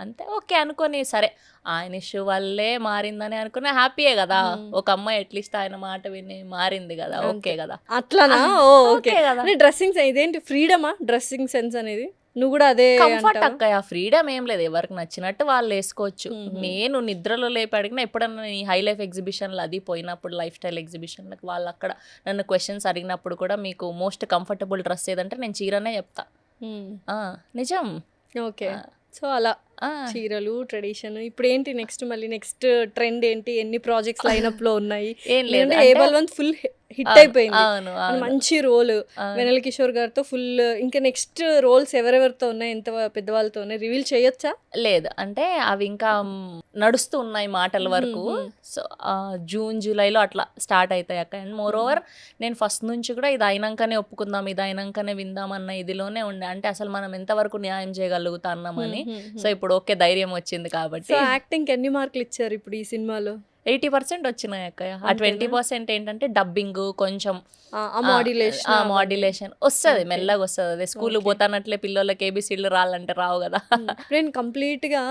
అంతే. ఓకే అనుకొని సరే ఆయన ఇష్యూ వల్లే మారిందని అనుకున్నా హ్యాపీయే కదా. ఒక అమ్మాయి అట్లీస్ట్ ఆయన మాట విని మారింది కదా, ఓకే కదా. అట్లానా? ఓకే కదా. డ్రెస్సింగ్ ఇదేంటి ఫ్రీడమా డ్రెస్సింగ్ సెన్స్ అనేది? నువ్వు కూడా అదే కంఫర్ట్ అక్క, ఆ ఫ్రీడమ్ ఏం లేదు, ఎవరికి నచ్చినట్టు వాళ్ళు వేసుకోవచ్చు. నేను నిద్రలో లేపి అడిగినా ఎప్పుడన్నా ఈ హై లైఫ్ ఎగ్జిబిషన్లు అది పోయినప్పుడు, లైఫ్ స్టైల్ ఎగ్జిబిషన్లకు వాళ్ళు అక్కడ నన్ను క్వశ్చన్స్ అడిగినప్పుడు కూడా మీకు మోస్ట్ కంఫర్టబుల్ డ్రెస్ ఏదంటే నేను చీరనే చెప్తా. నిజం. ఓకే. సో అలా చీరలు ట్రెడిషన్. ఇప్పుడు ఏంటి నెక్స్ట్ ట్రెండ్ ఏంటి? ఎన్ని ప్రాజెక్ట్స్ లైనప్ లో ఉన్నాయి? ఏం లేదు, ఏ బల్వంత్ ఫుల్ హిట్ అయిపోయింది, మంచి రోల్ వెనల్ కిషోర్ గారితో ఫుల్. ఇంకా నెక్స్ట్ రోల్స్ ఎవరెవరితో ఉన్నాయి, ఎంత పెద్దవాళ్ళతో ఉన్నాయి, రివీల్ చేయొచ్చా? లేదు అంటే అవి ఇంకా నడుస్తూ ఉన్నాయి మాటల వరకు. సో జూన్ జూలైలో అట్లా స్టార్ట్ అవుతాయి అక్క. అండ్ మోర్ ఓవర్ నేను ఫస్ట్ నుంచి కూడా ఇది అయినాకనే ఒప్పుకుందాం, ఇది అయినాకనే విందామన్న ఇదిలోనే ఉండే. అంటే అసలు మనం ఎంతవరకు న్యాయం చేయగలుగుతాన్నామని. సో ఇప్పుడు ఓకే ధైర్యం వచ్చింది కాబట్టి. సో యాక్టింగ్ ఎన్ని మార్కులు ఇచ్చారు ఇప్పుడు ఈ సినిమాలో? 80% వచ్చినాయి అక్కయ్య. ఆ 20% ఏంటంటే డబ్బింగ్, కొంచెం మాడ్యులేషన్ వస్తుంది, మెల్లగా వస్తుంది. అదే స్కూల్ పోతానట్లే పిల్లలకి ఏబిసిడ్లు రాలంటే రావు కదా. నేను కంప్లీట్ గా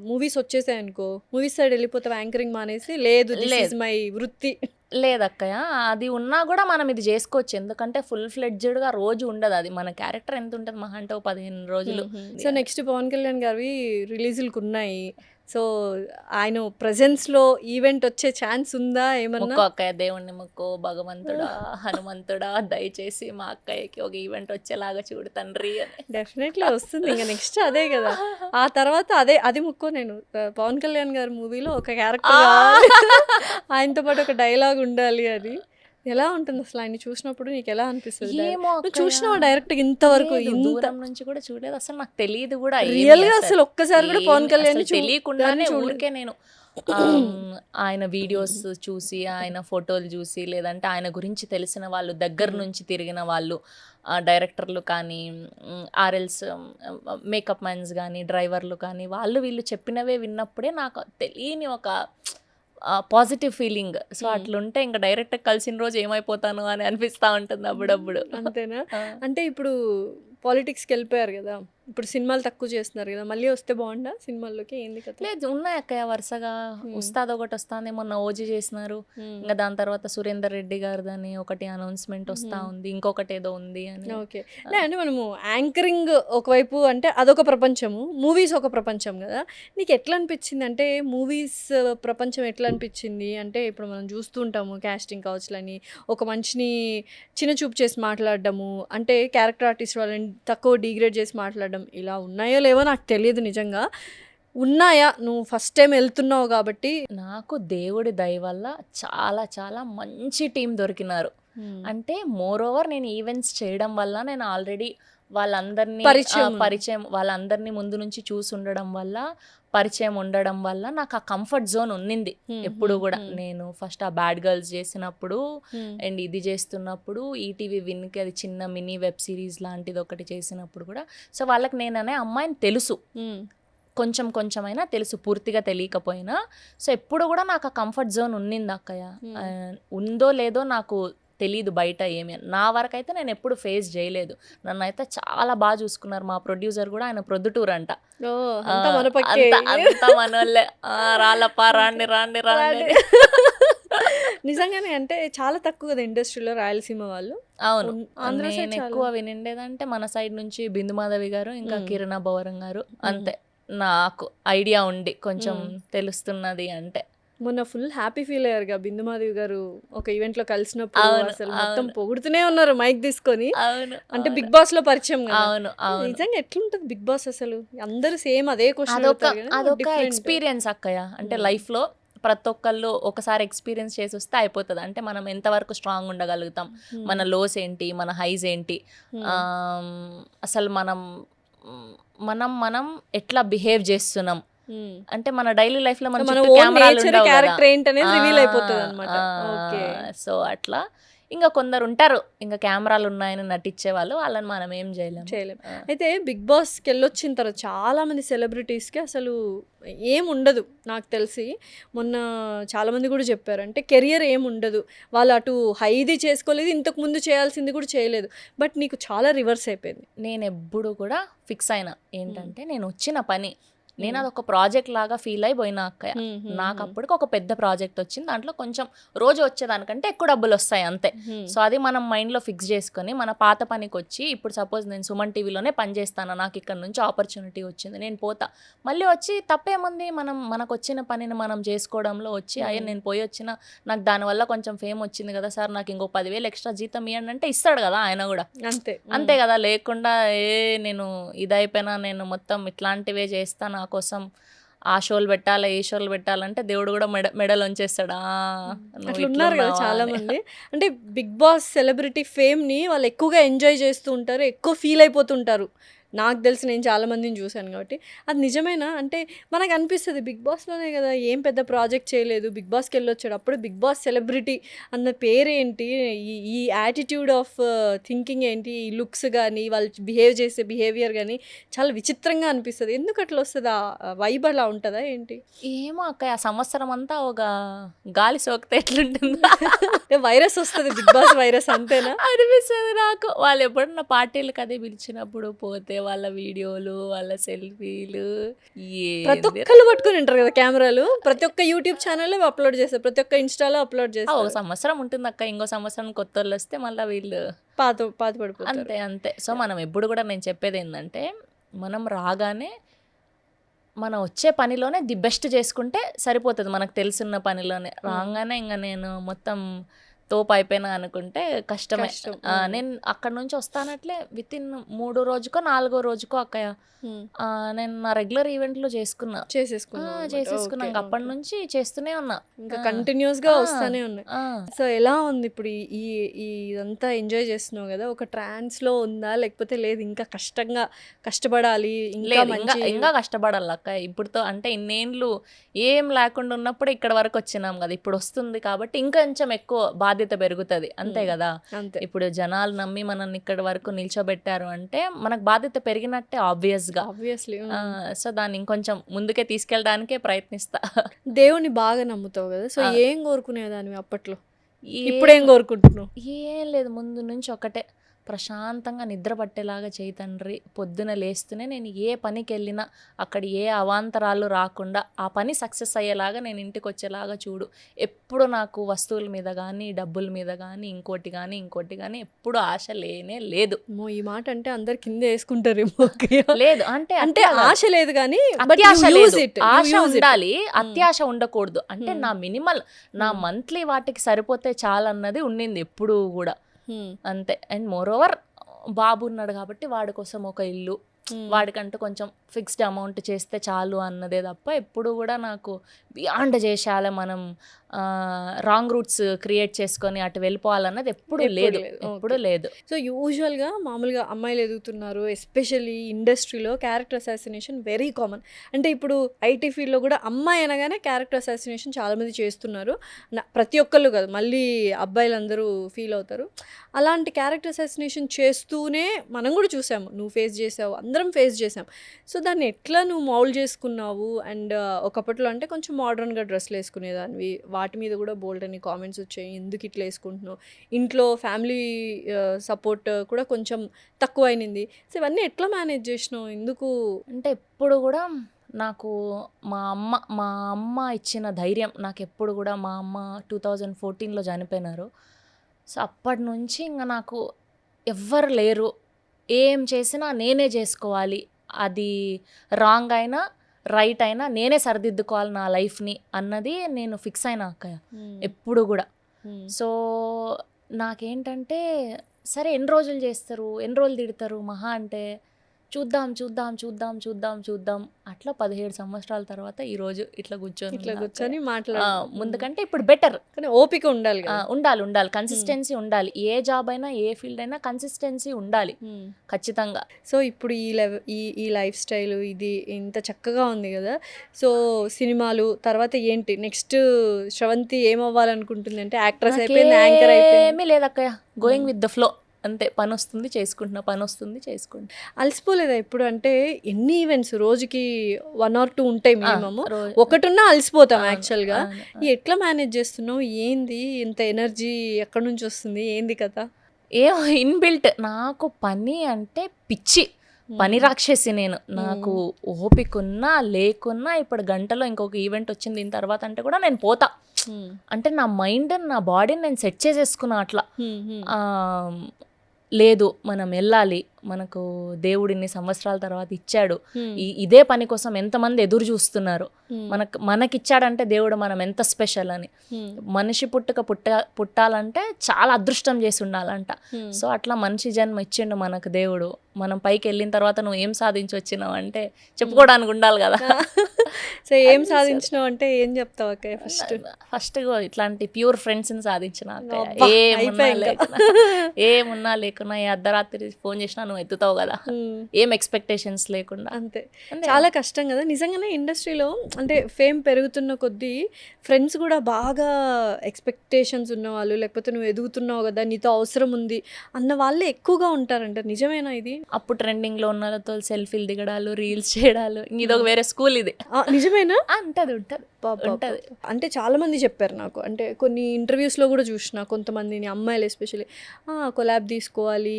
మూవీస్ వచ్చేసాయి అనుకో, మూవీస్ సైడ్ వెళ్ళిపోతావు, యాంకరింగ్ మానేసి? లేదు, మై వృత్తి. లేదక్కయ్య, అది ఉన్నా కూడా మనం ఇది చేసుకోవచ్చు. ఎందుకంటే ఫుల్ ఫ్లెడ్జ్డ్గా రోజు ఉండదు. అది మన క్యారెక్టర్ ఎంత ఉంటుంది మహా అంటే 15 రోజులు. సో నెక్స్ట్ పవన్ కళ్యాణ్ గారివి రిలీజులకు ఉన్నాయి. సో ఆయన ప్రెజెన్స్ లో ఈవెంట్ వచ్చే ఛాన్స్ ఉందా ఏమన్నా? అక్కయ్య దేవుణ్ణి మొక్కు, భగవంతుడా హనుమంతుడా దయచేసి మా అక్కయ్యకి ఒక ఈవెంట్ వచ్చేలాగా చూడు తండ్రి అని. డెఫినెట్లీ వస్తుంది. ఇంకా నెక్స్ట్ అదే కదా. ఆ తర్వాత అది మొక్కో. నేను పవన్ కళ్యాణ్ గారి మూవీలో ఒక క్యారెక్టర్ ఆయనతో పాటు ఒక డైలాగ్ ఉండాలి. అది ఎలా ఉంటుంది అసలు? ఆయన చూసినప్పుడు నీకు ఎలా అనిపిస్తుంది? చూసినావా డైరెక్ట్ ఇంతవరకు? దూరం నుంచి కూడా చూడలేదు అసలు, నాకు తెలియదు కూడా రియల్ గా అసలు. ఒక్కసారి కూడా పవన్ కళ్యాణ్ తెలియకుండానే ఊరికే నేను ఆయన వీడియోస్ చూసి, ఆయన ఫోటోలు చూసి, లేదంటే ఆయన గురించి తెలిసిన వాళ్ళు, దగ్గర నుంచి తిరిగిన వాళ్ళు, డైరెక్టర్లు కానీ, ఆర్ఎల్స్ మేకప్ మ్యాన్స్ కానీ, డ్రైవర్లు కానీ, వాళ్ళు వీళ్ళు చెప్పినవే విన్నప్పుడే నాకు తెలియని ఒక పాజిటివ్ ఫీలింగ్. సో అట్లుంటే ఇంకా డైరెక్ట్ కలిసిన రోజు ఏమైపోతాను అని అనిపిస్తూ ఉంటుంది అప్పుడప్పుడు. అంతేనా? అంటే ఇప్పుడు పాలిటిక్స్కి వెళ్ళిపోయారు కదా, ఇప్పుడు సినిమాలు తక్కువ చేస్తున్నారు కదా, మళ్ళీ వస్తే బాగుండా సినిమాల్లోకి? ఏంది కదా? లేదు, ఉన్నాయి అక్కయ్య వరుసగా. ఉస్తాద్ ఒకటి వస్తుంది, మొన్న ఓజీ చేసినారు. ఇంకా దాని తర్వాత సురేందర్ రెడ్డి గారిదని ఒకటి అనౌన్స్మెంట్ వస్తూ ఉంది, ఇంకొకటి ఏదో ఉంది అని. ఓకే. అంటే మనము యాంకరింగ్ ఒకవైపు అంటే అదొక ప్రపంచము, మూవీస్ ఒక ప్రపంచం కదా. నీకు ఎట్లా అనిపించింది? అంటే మూవీస్ ప్రపంచం ఎట్లా అనిపించింది అంటే, ఇప్పుడు మనం చూస్తూ ఉంటాము క్యాస్టింగ్ కౌచ్లని, ఒక మనిషిని చిన్న చూపు చేసి మాట్లాడడము, అంటే క్యారెక్టర్ ఆర్టిస్ట్ వాళ్ళని తక్కువ డిగ్రేడ్ చేసి మాట్లాడడం, ఇలా ఉన్నాయో లేవో నాకు తెలియదు నిజంగా. ఉన్నాయా? నువ్వు ఫస్ట్ టైం వెళ్తున్నావు కాబట్టి. నాకు దేవుడి దయ వల్ల చాలా చాలా మంచి టీం దొరికినారు. అంటే మోర్ ఓవర్ నేను ఈవెంట్స్ చేయడం వల్ల నేను ఆల్రెడీ వాళ్ళందరినీ పరిచయం వాళ్ళందరినీ ముందు నుంచి చూసి ఉండడం వల్ల, పరిచయం ఉండడం వల్ల నాకు ఆ కంఫర్ట్ జోన్ ఉన్నింది ఎప్పుడు కూడా. నేను ఫస్ట్ ఆ బ్యాడ్ గర్ల్స్ చేసినప్పుడు అండ్ ఇది చేస్తున్నప్పుడు ఈటీవీ విన్కి అది చిన్న మినీ వెబ్ సిరీస్ లాంటిది ఒకటి చేసినప్పుడు కూడా, సో వాళ్ళకి నేననే అమ్మాయిని తెలుసు, కొంచెం కొంచెమైనా తెలుసు, పూర్తిగా తెలియకపోయినా. సో ఎప్పుడు కూడా నాకు ఆ కంఫర్ట్ జోన్ ఉన్నింది అక్కయ్య. ఉందో లేదో నాకు తెలీదు బయట ఏమి. నా వరకు అయితే నేను ఎప్పుడు ఫేస్ చేయలేదు. నన్ను అయితే చాలా బాగా చూసుకున్నారు. మా ప్రొడ్యూసర్ కూడా, ఆయన ప్రొద్దుటూరు అంట, అంతా మనోళ్ళే, రాళ్ళప్ప రాండి రాండి రాండి. నిజంగానే అంటే చాలా తక్కువ కదా ఇండస్ట్రీలో రాయలసీమ వాళ్ళు. అవును, నేను ఎక్కువ వినిండేదంటే మన సైడ్ నుంచి బిందు మాధవి గారు, ఇంకా కిరణా బవరం గారు, అంతే నాకు ఐడియా ఉండి కొంచెం తెలుస్తున్నది అంటే. మొన్న ఫుల్ హ్యాపీ ఫీల్ అయ్యారుగా బిందు మాధవి గారు ఒక ఈవెంట్ లో కలిసినప్పుడు, అసలు మొత్తం పొగుడుతూనే ఉన్నారు మైక్ తీసుకొని. అంటే బిగ్ బాస్ లో పరిచయం. అవును, నిజంగా ఎట్లుంటది బిగ్ బాస్ అసలు? అందరూ సేమ్ అదే క్వశ్చన్. అదొక ఎక్స్పీరియన్స్ అక్కయ్య. అంటే లైఫ్ లో ప్రతి ఒక్కళ్ళు ఒకసారి ఎక్స్పీరియన్స్ చేసి వస్తే అయిపోతుంది. అంటే మనం ఎంతవరకు స్ట్రాంగ్ ఉండగలుగుతాం, మన లోస్ ఏంటి, మన హైస్ ఏంటి, అసలు మనం మనం మనం ఎట్లా బిహేవ్ చేస్తున్నాం, అంటే మన డైలీ లైఫ్ లో మన క్యారెక్టర్ ఏంటనేది రివీల్ అయిపోతుంది అన్నమాట. సో అట్లా ఇంకా కొందరు ఉంటారు, ఇంకా కెమెరాలు ఉన్నాయని నటించే వాళ్ళు, వాళ్ళని మనం ఏం చేయలేం. అయితే బిగ్ బాస్కి వెళ్ళొచ్చిన తర్వాత చాలా మంది సెలబ్రిటీస్కి అసలు ఏం ఉండదు నాకు తెలిసి. మొన్న చాలామంది కూడా చెప్పారు, అంటే కెరియర్ ఏం ఉండదు, వాళ్ళు అటు హైది చేసుకోలేదు, ఇంతకు ముందు చేయాల్సింది కూడా చేయలేదు. బట్ నీకు చాలా రివర్స్ అయిపోయింది. నేను ఎప్పుడు కూడా ఫిక్స్ అయినా ఏంటంటే, నేను వచ్చిన పని నేను అదొక ప్రాజెక్ట్ లాగా ఫీల్ అయిపోయినా అక్కయ్య. నాకు అప్పటికి ఒక పెద్ద ప్రాజెక్ట్ వచ్చింది, దాంట్లో కొంచెం రోజు వచ్చేదానికంటే ఎక్కువ డబ్బులు వస్తాయి అంతే. సో అది మనం మైండ్లో ఫిక్స్ చేసుకొని మన పాత పనికి వచ్చి, ఇప్పుడు సపోజ్ నేను సుమన్ టీవీలోనే పనిచేస్తాను, నాకు ఇక్కడ నుంచి ఆపర్చునిటీ వచ్చింది, నేను పోతా, మళ్ళీ వచ్చి తప్పేముంది, మనకు వచ్చిన పనిని మనం చేసుకోవడంలో వచ్చి, అయ్యా నేను పోయి వచ్చిన, నాకు దానివల్ల కొంచెం ఫేమ్ వచ్చింది కదా సార్, నాకు ఇంకో 10,000 ఎక్స్ట్రా జీతం ఇవ్వండి అంటే ఇస్తాడు కదా ఆయన కూడా. అంతే కదా, లేకుండా నేను ఇదైపోయినా నేను మొత్తం ఇట్లాంటివే చేస్తా, నా కోసం ఆ షోలు పెట్టాలి, ఈ షోలు పెట్టాలంటే దేవుడు కూడా మెడల్ ఉంచేస్తాడా. అట్లున్నారు కదా చాలా మంది. అంటే బిగ్ బాస్ సెలబ్రిటీ ఫేమ్ని వాళ్ళు ఎక్కువగా ఎంజాయ్ చేస్తూ ఉంటారు, ఎక్కువ ఫీల్ అయిపోతుంటారు. నాకు తెలిసి నేను చాలా మందిని చూశాను కాబట్టి. అది నిజమేనా? అంటే మనకు అనిపిస్తుంది బిగ్ బాస్లోనే కదా, ఏం పెద్ద ప్రాజెక్ట్ చేయలేదు, బిగ్ బాస్కి వెళ్ళొచ్చాడు, అప్పుడు బిగ్ బాస్ సెలబ్రిటీ అన్న పేరేంటి, ఈ యాటిట్యూడ్ ఆఫ్ థింకింగ్ ఏంటి, ఈ లుక్స్ కానీ వాళ్ళు బిహేవ్ చేసే బిహేవియర్ కానీ చాలా విచిత్రంగా అనిపిస్తుంది. ఎందుకు అట్లా వస్తుంది? ఆ వైబ్ అలా ఉంటుందా ఏంటి? ఏమో అక్క, ఆ సంవత్సరం అంతా ఒక గాలి సోకితే ఎట్లుంటుందో వైరస్ వస్తుంది, బిగ్ బాస్ వైరస్ అంతేనా అనిపిస్తుంది నాకు. వాళ్ళు ఎప్పుడన్నా పార్టీలకు అదే పిలిచినప్పుడు పోతే వాళ్ళ వీడియోలు, వాళ్ళ సెల్ఫీలు, ప్రతి ఒక్కళ్ళు పట్టుకుని ఉంటారు కదా కెమెరాలు. ప్రతి ఒక్క యూట్యూబ్ ఛానల్లో అప్లోడ్ చేస్తారు, ప్రతి ఒక్క ఇన్స్టాలో అప్లోడ్ చేస్తారు. ఒక సంవత్సరం ఉంటుంది అక్క, ఇంకో సంవత్సరం కొత్త వాళ్ళు వస్తే మళ్ళీ వీళ్ళు పాత పడిపోతారు. అంతే. సో మనం ఎప్పుడు కూడా, నేను చెప్పేది ఏంటంటే, మనం రాగానే మనం వచ్చే పనిలోనే ది బెస్ట్ చేసుకుంటే సరిపోతుంది, మనకు తెలుసున్న పనిలోనే. రాగానే ఇంకా నేను మొత్తం తోపు అయిపోయినా అనుకుంటే కష్టమే. నేను అక్కడ నుంచి వస్తానట్లే వితిన్ 3 రోజుకో 4 రోజుకో అక్కయ్య నేను నా రెగ్యులర్ ఈవెంట్లో చేసేసుకున్నా. అప్పటి నుంచి చేస్తూనే ఉన్నా, ఇంకా కంటిన్యూస్ గా వస్తూనే ఉన్నాయి. సో ఎలా ఉంది ఇప్పుడు ఇదంతా ఎంజాయ్ చేస్తున్నావు కదా, ఒక ట్రాన్స్ లో ఉందా లేకపోతే లేదు ఇంకా కష్టపడాలి, ఇంకా కష్టపడాలి అక్క. ఇప్పుడుతో అంటే ఇన్నేళ్ళు ఏం లేకుండా ఉన్నప్పుడు ఇక్కడ వరకు వచ్చినాం కదా, ఇప్పుడు వస్తుంది కాబట్టి ఇంకొంచెం ఎక్కువ బాధ్యత పెరుగుతుంది, అంతే కదా. ఇప్పుడు జనాలు నమ్మి మనల్ని ఇక్కడ వరకు నిల్చోబెట్టారు అంటే మనకు బాధ్యత పెరిగినట్టే ఆబ్వియస్లీ. సో దాన్ని ఇంకొంచెం ముందుకే తీసుకెళ్ళడానికే ప్రయత్నిస్తా. దేవుని బాగా నమ్ముతావు కదా, సో ఏం కోరుకునేదాన్ని అప్పట్లో, ఇప్పుడేం కోరుకుంటున్నావు? ఏం లేదు, ముందు నుంచి ఒకటే, ప్రశాంతంగా నిద్ర పట్టేలాగా చేయి తండ్రి. పొద్దున లేస్తూనే నేను ఏ పనికి వెళ్ళినా అక్కడ ఏ అవాంతరాలు రాకుండా ఆ పని సక్సెస్ అయ్యేలాగా నేను ఇంటికి వచ్చేలాగా చూడు. ఎప్పుడు నాకు వస్తువుల మీద కానీ, డబ్బుల మీద కానీ, ఇంకోటి కానీ ఎప్పుడు ఆశ లేనే లేదు. ఈ మాట అంటే అందరు కింద వేసుకుంటారేమో. లేదు అంటే ఆశ లేదు కానీ ఆశ ఉండాలి, అత్యాశ ఉండకూడదు. అంటే నా మినిమల్, నా మంత్లీ వాటికి సరిపోతే చాలన్నది ఉండింది ఎప్పుడు కూడా, అంతే. అండ్ మోర్ ఓవర్ బాబు ఉన్నాడు కాబట్టి వాడి కోసం ఒక ఇల్లు, వాడికంటూ కొంచెం ఫిక్స్డ్ అమౌంట్ చేస్తే చాలు అన్నదే తప్ప ఎప్పుడు కూడా నాకు బియాండ్ చేసేయాలి మనం రాంగ్ రూట్స్ క్రియేట్ చేసుకొని అటు వెళ్ళిపోవాలన్నది ఎప్పుడు లేదు, ఎప్పుడు లేదు. సో యూజువల్గా మామూలుగా అమ్మాయిలు ఎదుగుతున్నారు, ఎస్పెషల్లీ ఇండస్ట్రీలో క్యారెక్టర్ అసాసినేషన్ వెరీ కామన్. అంటే ఇప్పుడు ఐటీ ఫీల్డ్లో కూడా అమ్మాయి అనగానే క్యారెక్టర్ అసాసినేషన్ చాలామంది చేస్తున్నారు. ప్రతి ఒక్కళ్ళు కాదు, మళ్ళీ అబ్బాయిలందరూ ఫీల్ అవుతారు. అలాంటి క్యారెక్టర్ అసాసినేషన్ చేస్తూనే మనం కూడా చూసాము, నువ్వు ఫేస్ చేసావు, అందరం ఫేస్ చేసాం. సో దాన్ని ఎట్లా నువ్వు మౌల్డ్ చేసుకున్నావు? అండ్ ఒకప్పట్లో అంటే కొంచెం మోడర్న్గా డ్రెస్లు వేసుకునేదానివి, వాటి మీద కూడా బోల్డ్ అని కామెంట్స్ వచ్చాయి, ఎందుకు ఇట్లా వేసుకుంటున్నావు, ఇంట్లో ఫ్యామిలీ సపోర్ట్ కూడా కొంచెం తక్కువ అయినది. సో ఇవన్నీ ఎట్లా మేనేజ్ చేసినావు? ఎందుకు అంటే ఎప్పుడు కూడా నాకు మా అమ్మ ఇచ్చిన ధైర్యం నాకు ఎప్పుడు కూడా, మా అమ్మ 2014లో చనిపోయినారు. సో అప్పటి నుంచి ఇంకా నాకు ఎవ్వరు లేరు, ఏం చేసినా నేనే చేసుకోవాలి, అది రాంగ్ అయినా రైట్ అయినా నేనే సరిదిద్దుకోవాలి నా లైఫ్ని అన్నది నేను ఫిక్స్ అయినా అక్కయ్య ఎప్పుడు కూడా. సో నాకేంటంటే సరే ఎన్ని రోజులు చేస్తారు, ఎన్ని రోజులు తిడతారు, మహా అంటే చూద్దాం చూద్దాం చూద్దాం చూద్దాం చూద్దాం అట్లా 17 సంవత్సరాల తర్వాత ఈరోజు ఇట్లా కూర్చొని ముందుకంటే ఇప్పుడు బెటర్. కానీ ఓపిక ఉండాలి, ఉండాలి కన్సిస్టెన్సీ ఉండాలి. ఏ జాబ్ అయినా ఏ ఫీల్డ్ అయినా కన్సిస్టెన్సీ ఉండాలి ఖచ్చితంగా. సో ఇప్పుడు ఈ లైఫ్ స్టైల్ ఇది ఇంత చక్కగా ఉంది కదా, సో సినిమాలు తర్వాత ఏంటి నెక్స్ట్? శ్రవంతి ఏమవ్వాలనుకుంటుంది? అంటే యాక్ట్రెస్ అయిపోయింది, యాంకర్ అయిపోయింది? ఏమీ లేదక్కయ్య, గోయింగ్ విత్ ద ఫ్లో అంతే. పని వస్తుంది చేసుకుంటున్నా. అలసిపోలేదా ఇప్పుడు? అంటే ఎన్ని ఈవెంట్స్ రోజుకి 1 or 2 ఉంటాయి మినిమమ్, ఒకటున్నా అలసిపోతాం యాక్చువల్గా. ఎట్లా మేనేజ్ చేస్తున్నావు? ఏంది ఇంత ఎనర్జీ ఎక్కడి నుంచి వస్తుంది? ఏంది కదా? ఇన్బిల్ట్ నాకు పని అంటే పిచ్చి, పని రాక్షసి నేను. నాకు ఓపిక ఉన్నా లేకున్నా ఇప్పుడు గంటలో ఇంకొక ఈవెంట్ వచ్చింది దీని తర్వాత అంటే కూడా నేను పోతా. అంటే నా మైండ్ నా బాడీని నేను సెట్ చేసేసుకున్నా అట్లా. లేదు మనం వెళ్ళాలి, మనకు దేవుడు ఇన్ని సంవత్సరాల తర్వాత ఇచ్చాడు, ఇదే పని కోసం ఎంతమంది ఎదురు చూస్తున్నారు, మనకిచ్చాడంటే దేవుడు మనం ఎంత స్పెషల్ అని. మనిషి పుట్టాలంటే చాలా అదృష్టం చేసి ఉండాలంట. సో అట్లా మనిషి జన్మ ఇచ్చిండు మనకు దేవుడు. మనం పైకి వెళ్ళిన తర్వాత నువ్వు ఏం సాధించి వచ్చినావు అంటే చెప్పుకోవడానికి ఉండాలి కదా. సో ఏం సాధించినావు అంటే ఏం చెప్తావు అక్క? ఫస్ట్ ఇట్లాంటి ప్యూర్ ఫ్రెండ్స్ని సాధించిన. ఏమున్నా లేకున్నా ఏ అర్ధరాత్రి ఫోన్ చేసినా నువ్వు ఎత్తుతావు కదా, ఏం ఎక్స్పెక్టేషన్స్ లేకుండా. అంతే. చాలా కష్టం కదా నిజంగానే ఇండస్ట్రీలో. అంటే ఫేమ్ పెరుగుతున్న కొద్దీ ఫ్రెండ్స్ కూడా బాగా ఎక్స్పెక్టేషన్స్ ఉన్నవాళ్ళు, లేకపోతే నువ్వు ఎదుగుతున్నావు కదా నీతో అవసరం ఉంది అన్న వాళ్ళే ఎక్కువగా ఉంటారంట. నిజమేనా ఇది? అప్పుడు ట్రెండింగ్లో ఉన్న వాళ్ళతో సెల్ఫీలు దిగడాలు, రీల్స్ చేయడాలు, ఇదొక వేరే స్కూల్ ఇది. నిజమేనా? ఉంటది. అంటే చాలా మంది చెప్పారు నాకు. అంటే కొన్ని ఇంటర్వ్యూస్లో కూడా చూసిన కొంతమందిని, అమ్మాయిలు ఎస్పెషల్లీ, కొలాబ్ తీసుకోవాలి,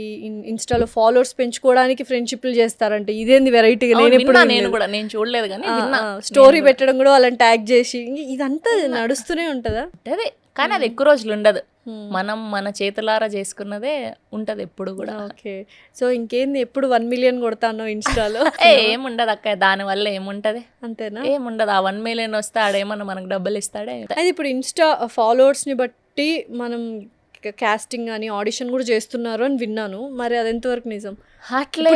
ఇన్స్టాలో ఫాలోవర్స్ పెంచుకోవడానికి ఫ్రెండ్షిప్లు చేస్తారంటే ఇదేంది వెరైటీగా. నేను చూడలేదు కానీ స్టోరీ పెట్టడం కూడా వాళ్ళని ట్యాగ్ చేసి ఇదంతా నడుస్తూనే ఉంటుందా? అదే, కానీ అది ఎక్కువ రోజులు ఉండదు. మనం మన చేతులారా చేసుకున్నదే ఉంటది ఎప్పుడు కూడా. ఓకే. సో ఇంకేంది, ఎప్పుడు 1 million కొడతాను ఇన్స్టాలో? ఏముండదు అక్క, దానివల్ల ఏముంటది? అంతేనా? ఏముండదు. ఆ 1 million వస్తే ఆడేమన్నా మనకు డబ్బులు ఇస్తాడే. అది ఇప్పుడు ఇన్స్టా ఫాలోవర్స్ని బట్టి మనం కాస్టింగ్ అని ఆడిషన్ కూడా చేస్తున్నారు అని విన్నాను. మరి అది ఎంతవరకు నిజం?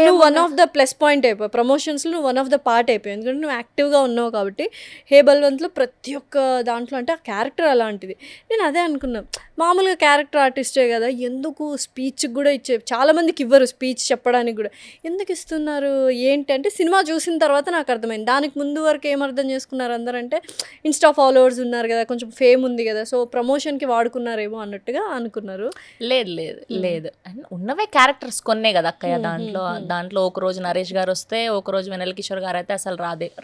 నువ్వు one of the plus point అయిపోయావు, ప్రమోషన్స్లో నువ్వు వన్ ఆఫ్ ద పార్ట్ అయిపోయావు. ఎందుకంటే నువ్వు యాక్టివ్గా ఉన్నావు కాబట్టి. హే బల్వంత్లో ప్రతి ఒక్క దాంట్లో అంటే ఆ క్యారెక్టర్ అలాంటిది. నేను అదే అనుకున్నాను, మామూలుగా క్యారెక్టర్ ఆర్టిస్టే కదా, ఎందుకు స్పీచ్కి కూడా చాలామందికి ఇవ్వరు స్పీచ్ చెప్పడానికి కూడా. ఎందుకు ఇస్తున్నారు ఏంటి అంటే సినిమా చూసిన తర్వాత నాకు అర్థమైంది. దానికి ముందు వరకు ఏమర్థం చేసుకున్నారు అందరంటే ఇన్స్టా ఫాలోవర్స్ ఉన్నారు కదా, కొంచెం ఫేమ్ ఉంది కదా, సో ప్రమోషన్కి వాడుకున్నారేమో అన్నట్టుగా అనుకున్నారు. లేదు ఉన్నవే క్యారెక్టర్స్ కొన్నే కదా అక్కయ్య. దాంట్లో ఒకరోజు నరేష్ గారు వస్తే, ఒకరోజు వెనల్ కిషోర్ గారు అయితే అసలు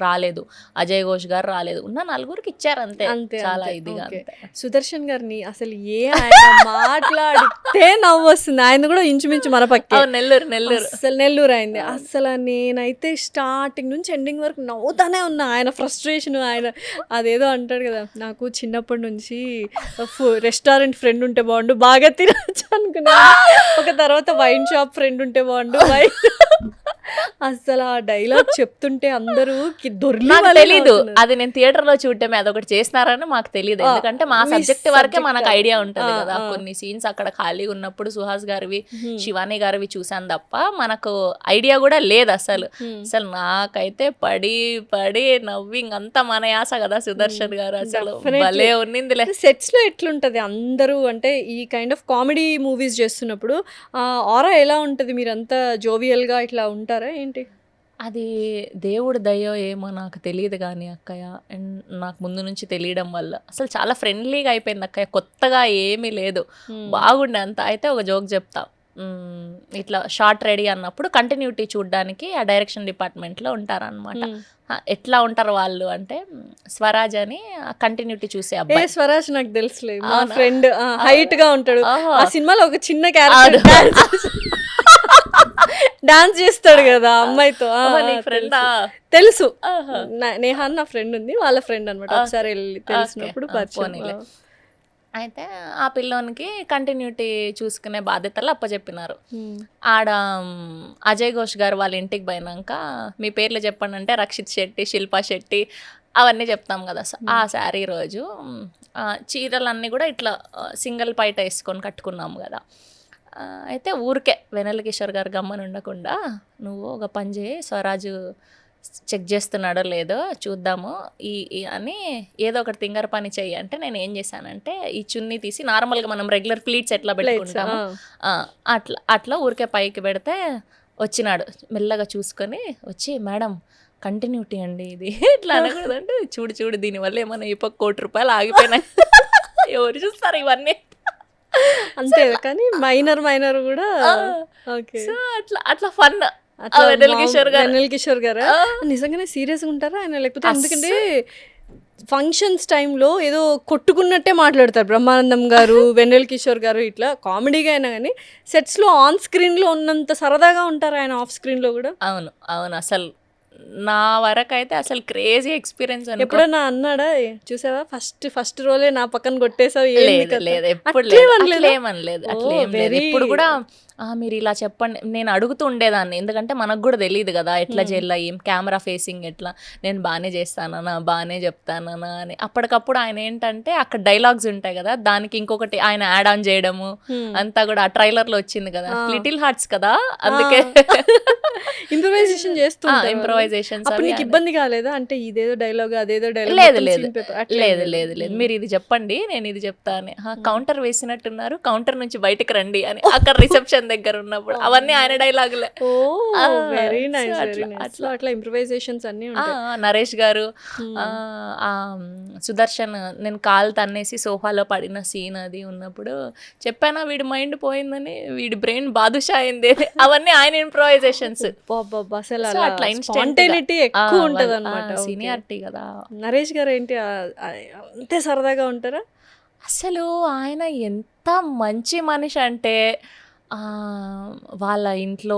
రాలేదు, అజయ్ ఘోష్ గారు రాలేదు, ఉన్న 4 ఇచ్చారు అంతే. చాలా ఇదిగా. సుదర్శన్ గారిని అసలు ఆయన మాట్లాడితే నవ్వు వస్తుంది. ఆయన కూడా ఇంచుమించు మన పక్క నెల్లూరు అసలు నెల్లూరు అయింది. అసలు నేనైతే స్టార్టింగ్ నుంచి ఎండింగ్ వరకు నవ్వుతానే ఉన్నా. ఆయన ఫ్రస్ట్రేషన్, ఆయన అదేదో అంటాడు కదా, నాకు చిన్నప్పటి నుంచి రెస్టారెంట్ ఫ్రెండ్ ఉంటే బాగుండు, బాగా తినచ్చు అనుకున్నా. ఒక తర్వాత వైన్ షాప్ ఫ్రెండ్ ఉంటే బాగుండు. అసలు ఆ డైలాగ్ చెప్తుంటే అందరూ తెలీదు, అది నేను థియేటర్ లో చూడటమే, అదొకటి చేస్తున్నారని మాకు తెలియదు. ఎందుకంటే మా సబ్జెక్ట్ వరకే మనకు ఐడియా ఉంటుంది కదా, కొన్ని సీన్స్ అక్కడ ఖాళీ ఖాళీగా ఉన్నప్పుడు సుహాస్ గారివి శివాని గారివి చూసాను తప్ప మనకు ఐడియా కూడా లేదు అసలు. అసలు నాకైతే పడి పడి నవ్వింగ్ అంతా మన యాస కదా సుదర్శన్ గారు, అసలు భలే ఉన్నిందిలే. సెట్స్ లో ఎట్లుంటది అందరూ అంటే ఈ కైండ్ ఆఫ్ కామెడీ మూవీస్ చేస్తున్నప్పుడు ఆరా ఎలా ఉంటది? మీరంతా జోవియల్ గా ఇట్లా ఉంటారా ఏంటి? అది దేవుడి దయో ఏమో నాకు తెలియదు కానీ అక్కయ్య, అండ్ నాకు ముందు నుంచి తెలియడం వల్ల అసలు చాలా ఫ్రెండ్లీగా అయిపోయింది అక్కయ్య, కొత్తగా ఏమీ లేదు, బాగుండే అంత. అయితే ఒక జోక్ చెప్తా. ఇట్లా షార్ట్ రెడీ అన్నప్పుడు కంటిన్యూటీ చూడడానికి ఆ డైరెక్షన్ డిపార్ట్మెంట్లో ఉంటారనమాట. ఎట్లా ఉంటారు వాళ్ళు అంటే, స్వరాజ్ అని కంటిన్యూటీ చూసే అబ్బాయి. స్వరాజ్ నాకు తెలుసులే, మా ఫ్రెండ్ హైట్ గా ఉంటాడు. ఆ సినిమాలో ఒక చిన్న క్యారెక్టర్ డాన్స్ చేస్తాడు కదా అమ్మాయితో. తెలుసు, నేహా నా ఫ్రెండ్ ఉంది, వాళ్ళ ఫ్రెండ్ అనమాట. ఒకసారి వెళ్ళి తెలిసినప్పుడు పరిచయం. అయితే ఆ పిల్లోనికి కంటిన్యూటీ చూసుకునే బాధ్యతలు అప్పచెప్పినారు. ఆడ అజయ్ ఘోష్ గారు వాళ్ళ ఇంటికి పోయినాక మీ పేర్లు చెప్పండి అంటే రక్షిత్ శెట్టి, శిల్పా శెట్టి అవన్నీ చెప్తాం కదా. ఆ శారీ రోజు చీరలన్నీ కూడా ఇట్లా సింగిల్ పైట వేసుకొని కట్టుకున్నాము కదా. అయితే ఊరికే వెన్నెల కిషోర్ గారు గమ్మని ఉండకుండా, నువ్వు ఒక పని చేయి, స్వరాజు చెక్ చేస్తున్నాడో లేదో చూద్దాము అని ఏదో ఒకటి తింగర పని చెయ్యి అంటే, నేను ఏం చేశానంటే ఈ చున్నీ తీసి నార్మల్గా మనం రెగ్యులర్ ప్లీట్స్ ఎట్లా పెట్టుకుంటాము అట్లా ఊరికే పైకి పెడితే వచ్చినాడు. మెల్లగా చూసుకొని వచ్చి, మేడం కంటిన్యూటీ అండి ఇది ఇట్లా అనకూడదంటే, చూడు దీనివల్ల ఏమన్నా ఈ పక్క ₹1 ఆగిపోయినాయి. ఎవరు చూస్తారు ఇవన్నీ? అంతే కానీ మైనర్ కూడా. సో అట్లా ఫన్. వెన్నెల కిషోర్ గారు నిజంగానే సీరియస్ గా ఉంటారా ఆయన? లేకపోతే ఎందుకంటే ఫంక్షన్స్ టైంలో ఏదో కొట్టుకున్నట్టే మాట్లాడతారు బ్రహ్మానందం గారు, వెన్నెల కిషోర్ గారు. ఇట్లా కామెడీగా అయినా కానీ సెట్స్ లో ఆన్ స్క్రీన్ లో ఉన్నంత సరదాగా ఉంటారు ఆయన ఆఫ్ స్క్రీన్ లో కూడా. అవును అసలు నా వరకు అయితే అసలు క్రేజీ ఎక్స్పీరియన్స్. ఎప్పుడన్నా అన్నాడా, చూసావా ఫస్ట్ రోలే నా పక్కన కొట్టేసావు? లేదు, ఎప్పుడు అట్లేమనలేదు. ఇప్పుడు కూడా మీరు ఇలా చెప్పండి నేను అడుగుతూ ఉండేదాన్ని, ఎందుకంటే మనకు కూడా తెలియదు కదా ఎట్లా చేయాల, ఏం కెమెరా ఫేసింగ్ ఎట్లా, నేను బాగానే చేస్తానా, బాగానే చెప్తానా అని. అప్పటికప్పుడు ఆయన ఏంటంటే అక్కడ డైలాగ్స్ ఉంటాయి కదా, దానికి ఇంకొకటి ఆయన యాడ్ ఆన్ చేయడము అంతా కూడా ఆ ట్రైలర్ లో వచ్చింది కదా, లిటిల్ హార్ట్స్ కదా, అందుకే ఇంప్రూవైజేషన్ చేస్తూ ఇంప్రూవైజేషన్స్. అప్పుడు నీకు ఇబ్బంది కాలేదా అంటే ఇదేదో డైలాగ్ అదేదో డైలాగ్? లేదు మీరు ఇది చెప్పండి నేను ఇది చెప్తాను. కౌంటర్ వేసినట్టున్నారు, కౌంటర్ నుంచి బయటకు రండి అని అక్కడ రిసెప్షన్ దగ్గర ఉన్నప్పుడు అవన్నీ ఆయన డైలాగులే. Very nice. అట్లా ఇంప్రూవైజేషన్స్ అన్ని ఉంటాయి. నరేష్ గారు, సుదర్శన్ నేను కాలు తన్నేసి సోఫాలో పడిన సీన్ అది ఉన్నప్పుడు చెప్పానా వీడి మైండ్ పోయిందని, వీడి బ్రెయిన్ బాదుషా అయింది, అవన్నీ ఆయన ఇంప్రూవైజేషన్స్. అట్లా స్పాంటేనిటీ ఎక్కువ ఉంటది అన్నమాట, సీనియారిటీ కదా. నరేష్ గారు ఏంటి అంతే సరదాగా ఉంటారా? అసలు ఆయన ఎంత మంచి మనిషి అంటే, వాళ్ళ ఇంట్లో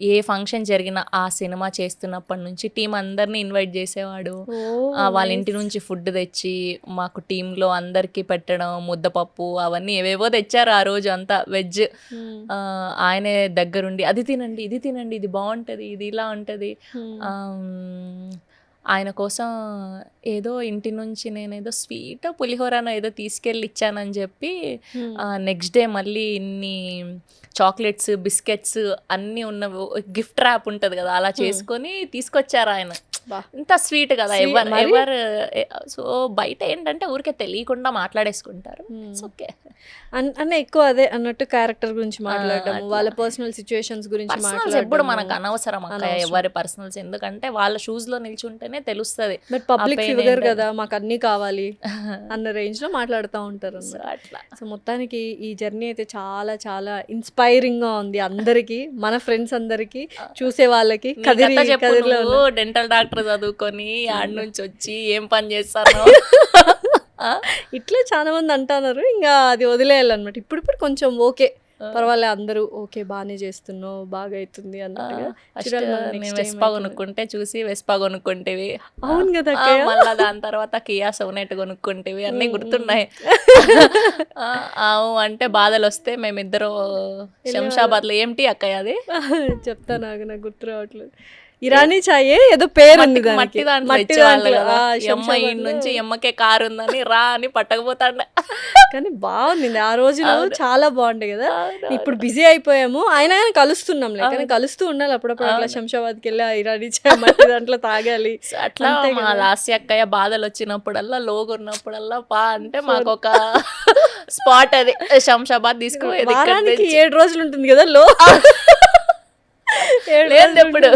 ఏ ఫంక్షన్ జరిగినా ఆ సినిమా చేస్తున్నప్పటి నుంచి టీం అందరినీ ఇన్వైట్ చేసేవాడు. వాళ్ళ ఇంటి నుంచి ఫుడ్ తెచ్చి మాకు టీంలో అందరికీ పెట్టడం, ముద్దపప్పు అవన్నీ ఏవేవో తెచ్చారు ఆ రోజు అంతా వెజ్. ఆయనే దగ్గరుండి అది తినండి ఇది తినండి ఇది బాగుంటుంది ఇది ఇలా ఉంటుంది. ఆయన కోసం ఏదో ఇంటి నుంచి నేనేదో స్వీట్ పులిహోరనో ఏదో తీసుకెళ్ళి ఇచ్చానని చెప్పి నెక్స్ట్ డే మళ్ళీ ఇన్ని చాక్లెట్స్ బిస్కెట్స్ అన్నీ ఉన్న గిఫ్ట్ ర్యాప్ ఉంటుంది కదా, అలా చేసుకొని తీసుకొచ్చారు ఆయన. ఇంత స్వీట్ కదా, ఎవరు సో బయట ఏంటంటే ఊరికే తెలియకుండా మాట్లాడేసుకుంటారు. ఓకే అన్న ఎక్కువ అదే అన్నట్టు క్యారెక్టర్ గురించి మాట్లాడడం, వాళ్ళ పర్సనల్ సిచ్యువేషన్స్ గురించి మాట్లాడడం ఎప్పుడు మనకు అనవసరం అక్క ఎవరి పర్సనల్స్, ఎందుకంటే వాళ్ళ షూస్ లో నిల్చుంటేనే తెలుస్తుంది. బట్ పబ్లిక్ ఫిగర్ కదా, మాకు అన్ని కావాలి అన్న రేంజ్ లో మాట్లాడుతూ ఉంటారు అట్లా. సో మొత్తానికి ఈ జర్నీ అయితే చాలా చాలా ఇన్స్పైరింగ్ గా ఉంది అందరికి, మన ఫ్రెండ్స్ అందరికి, చూసే వాళ్ళకి. డెంటల్ డాక్టర్ చదువుకొని ఆడ నుంచి వచ్చి ఏం పని చేస్తాను ఇట్లా చాలా మంది అంటున్నారు, ఇంకా అది వదిలేయాలన్నమాట. ఇప్పుడు కొంచెం ఓకే పర్వాలే, అందరూ ఓకే బాగానే చేస్తున్నావు బాగా అవుతుంది అన్నట్టుగా. వెస్పా కొనుక్కుంటే చూసి వెస్పా కొనుక్కుంటేవి. అవును కదా, మళ్ళీ దాని తర్వాత కియా సోనెట్ కొనుక్కుంటేవి అన్నీ గుర్తున్నాయి. అంటే బాధలు వస్తే మేమిద్దరు శంషాబాద్ లో ఏంటి అక్కయ్య అది చెప్తాను, నాకు గుర్తు రావట్లేదు. ఇరానీ చాయే ఏదో పేరు ఉంది మట్టి దానికి. దాంట్లో మట్టి ఇచ్చేవాళ్ళు దాంట్లో, కదా. ఆ, ఈ అమ్మాయి ఈ శంషాబాద్లో. నుంచి ఎమ్మకే కారు ఉందని రా అని పట్టకపోతాండ. కానీ బాగుంది ఆ రోజులు, చాలా బాగుంటాయి కదా. ఇప్పుడు బిజీ అయిపోయాము, అయినా కానీ కలుస్తున్నాం, కానీ కలుస్తూ ఉండాలి అప్పుడప్పుడు. అట్లా శంషాబాద్కి వెళ్ళి ఆ ఇరానీ చాయ్ మట్టి దాంట్లో తాగాలి. సో అట్లా మా లాస్య అక్కయ్య బాధలు వచ్చినప్పుడల్లా లోగున్నప్పుడల్లా పా అంటే మాకు ఒక స్పాట్ అది శంషాబాద్ తీసుకుపోయేది. ఇక్కడ వారానికి 7 రోజులు ఉంటుంది కదా లో. లేదు ఎప్పుడు.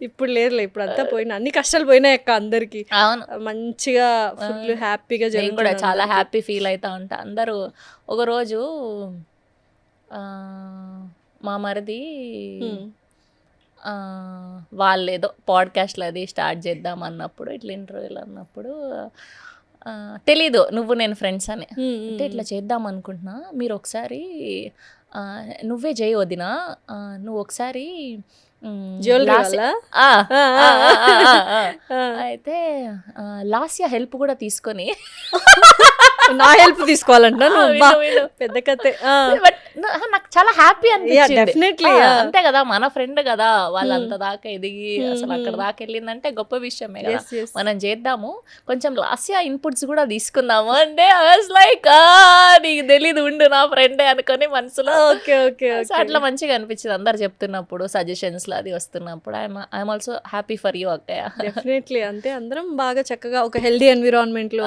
ఇప్పుడు లేదులే, ఇప్పుడు అంతా పోయినా, అన్ని కష్టాలు పోయినాయి అక్క అందరికి. అవును, మంచిగా ఫుల్ హ్యాపీగా నేను జరుగుతుంది. కూడా చాలా హ్యాపీ ఫీల్ అవుతా ఉంటా. అందరూ ఒకరోజు మా మరిది వాళ్ళేదో పాడ్కాస్ట్లు అది స్టార్ట్ చేద్దాం అన్నప్పుడు, ఇట్లా ఇంటర్వ్యూలు అన్నప్పుడు తెలీదు నువ్వు నేను ఫ్రెండ్స్ అని అంటే ఇట్లా చేద్దాం అనుకుంటున్నా, మీరు ఒకసారి నువ్వే చేయి వదినా, నువ్వు ఒకసారి అయితే లాస్య హెల్ప్ కూడా తీసుకొని నా హెల్ప్ తీసుకోవాలంట పెద్ద కథే. బట్ నాకు చాలా హ్యాపీ అనిపించింది. డెఫినెట్లీ అంతే కదా, మన ఫ్రెండ్ కదా, వాళ్ళంత దాకా ఎదిగి అసలు అక్కడ దాకా వెళ్ళిందంటే గొప్ప విషయమే కదా. మనం చేద్దాము, కొంచెం లాస్య ఇన్పుట్స్ కూడా తీసుకుందాము అంటే ఐ వాజ్ లైక్ నీకు తెలీదు ఉండు నా ఫ్రెండే అనుకొని మనసులో. ఓకే ఓకే, అట్లా మంచిగా అనిపించింది అందరు చెప్తున్నప్పుడు, సజెషన్స్ అది వస్తున్నప్పుడు. I'm also happy for you అక్కయ్య. డెఫినెట్లీ అంతే, అందరం బాగా చక్కగా ఒక హెల్దీ ఎన్విరాన్మెంట్ లో,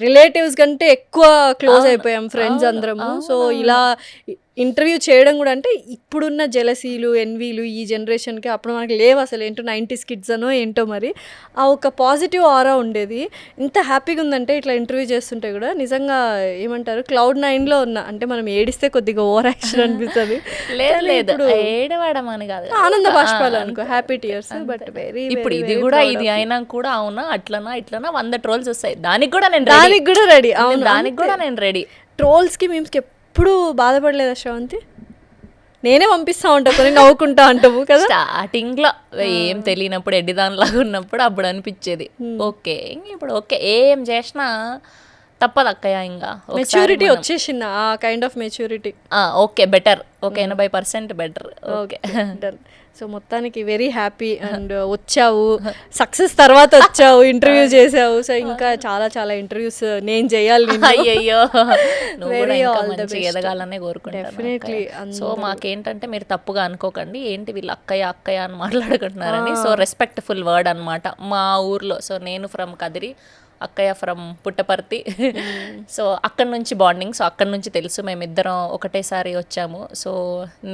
రిలేటివ్స్ కంటే ఎక్కువ క్లోజ్ అయిపోయాం ఫ్రెండ్స్ అందరము. సో ఇలా ఇంటర్వ్యూ చేయడం కూడా అంటే ఇప్పుడున్న జెలసీలు ఎన్వీలు ఈ జనరేషన్కి అప్పుడు మనకి లేవు అసలు. ఏంటో 90s కిడ్స్ అనో ఏంటో మరి, ఆ ఒక పాజిటివ్ ఆరా ఉండేది. ఇంత హ్యాపీగా ఉందంటే ఇట్లా ఇంటర్వ్యూ చేస్తుంటే కూడా నిజంగా ఏమంటారు Cloud9లో ఉన్నా. అంటే మనం ఏడిస్తే కొద్దిగా ఓవర్ యాక్షన్ అనిపిస్తుంది, లేదు ఏడవడం అని కాదు, ఆనంద బాష్పాలు అనుకో, హ్యాపీ టీయర్స్. బట్ వెరీ ఇప్పుడు ఇది కూడా ఇది అయినా కూడా అవునా అట్లనా ఇట్లనా 100 ట్రోల్స్ వస్తాయి, దానికి కూడా నేను దానికి కూడా రెడీ. అవును, దానికి కూడా నేను రెడీ. ట్రోల్స్కి మీమ్స్కి ఎప్పుడు బాధపడలేదా శ్రవంతి? నేనే పంపిస్తా ఉంటా కొన్ని, నవ్వుకుంటా అంటావు కదా. స్టార్టింగ్ లో ఏం తెలియనప్పుడు ఎడ్డిదానిలాగా ఉన్నప్పుడు అప్పుడు అనిపించేది ఓకే, ఇప్పుడు ఓకే ఏం చేసినా తప్పదు అక్కయ్య. ఇంకా మెచ్యూరిటీ వచ్చేసింది, ఆ kind of maturity. Okay better, okay 80% better. Okay done. So మొత్తానికి వెరీ హ్యాపీ. అండ్ వచ్చావు, సక్సెస్ తర్వాత వచ్చావు, ఇంటర్వ్యూ చేసావు. సో ఇంకా చాలా చాలా ఇంటర్వ్యూస్ నేను చేయాలి. అయ్యయ్యో, ఎదగాలనే కోరుకుంటాను. డెఫినెట్లీ. సో మాకేంటంటే మీరు తప్పుగా అనుకోకండి, ఏంటి వీళ్ళు అక్కయ్య అక్కయ్య అని మాట్లాడుకుంటున్నారని. సో రెస్పెక్ట్ఫుల్ వర్డ్ అనమాట మా ఊర్లో. సో నేను ఫ్రమ్ కదిరి, అక్కయ్య ఫ్రమ్ పుట్టపర్తి. సో అక్కడి నుంచి బాండింగ్. సో అక్కడి నుంచి తెలుసు, మేమిద్దరం ఒకటేసారి వచ్చాము. సో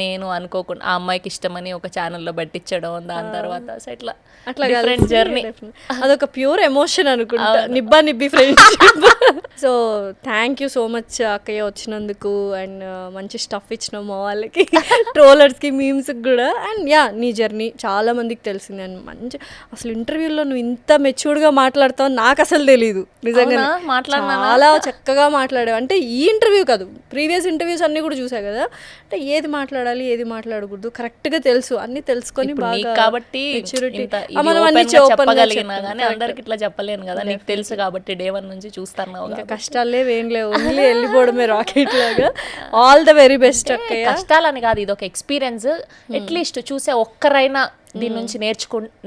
నేను అనుకోకుండా ఆ అమ్మాయికి ఇష్టమని ఒక ఛానల్లో పెట్టించడం, దాని తర్వాత సో ఇట్లా డిఫరెంట్ జర్నీ. అదొక ప్యూర్ ఎమోషన్ అనుకుంటా, నిబ్బా నిబ్బి friendship. So thank you so much అక్కయ్య వచ్చినందుకు. అండ్ మంచి స్టఫ్ ఇచ్చినావు మా వాళ్ళకి, ట్రోలర్స్కి, మీమ్స్కి కూడా. అండ్ యా, నీ జర్నీ చాలా మందికి తెలిసింది. అండ్ మంచి అసలు ఇంటర్వ్యూలో నువ్వు ఇంత మెచ్యూర్డ్గా మాట్లాడతావు నాకు అసలు తెలీదు నిజంగా. చాలా చక్కగా మాట్లాడావు. అంటే ఈ ఇంటర్వ్యూ కాదు, ప్రీవియస్ ఇంటర్వ్యూస్ అన్ని కూడా చూసా కదా. అంటే ఏది మాట్లాడాలి ఏది మాట్లాడకూడదు కరెక్ట్గా తెలుసు, అన్ని తెలుసుకొని బాగా కాబట్టి అందరికి ఇట్లా చెప్పలేను కదా, నీకు తెలుసు కాబట్టి డే 1 నుంచి చూస్తాను. కష్టాలే ఏం లేవు, ఓన్లీ వెళ్ళిపోవడమే రాకెట్ లాగా. ఆల్ ద వెరీ బెస్ట్ అక్కయ్య. కష్టాలని కాదు, ఇది ఒక ఎక్స్పీరియన్స్. అట్లీస్ట్ చూసే ఒక్కరైనా దీని నుంచి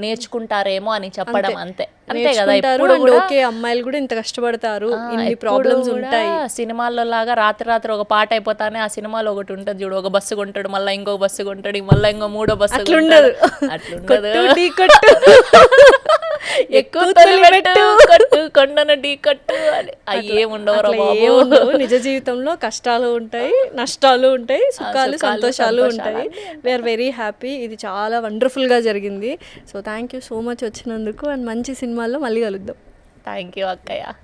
నేర్చుకుంటారేమో అని చెప్పడం, అంతే అంతే కదా. ఇప్పుడు ఓకే, అమ్మాయిలు కూడా ఇంత కష్టపడతారు, ఇన్ని ప్రాబ్లమ్స్ ఉంటాయి. సినిమాల్లో లాగా రాత్రి ఒక పాట అయిపోతానే ఆ సినిమాలో ఒకటి ఉంటుంది చూడు, ఒక బస్సు కొంటాడు, మళ్ళీ ఇంకో బస్సు కొంటాడు, మళ్ళీ ఇంకో 3వ బస్సు. అట్లుండదు, ఎక్కువ కొండను ఢీ కట్టు అని అయ్యేముండవు. నిజ జీవితంలో కష్టాలు ఉంటాయి, నష్టాలు ఉంటాయి, సుఖాలు సంతోషాలు ఉంటాయి. We are very happy. ఇది చాలా వండర్ఫుల్గా జరిగింది. So thank you so much వచ్చినందుకు. అండ్ మంచి సినిమాల్లో మళ్ళీ కలుద్దాం. థ్యాంక్ యూ అక్కయ్య.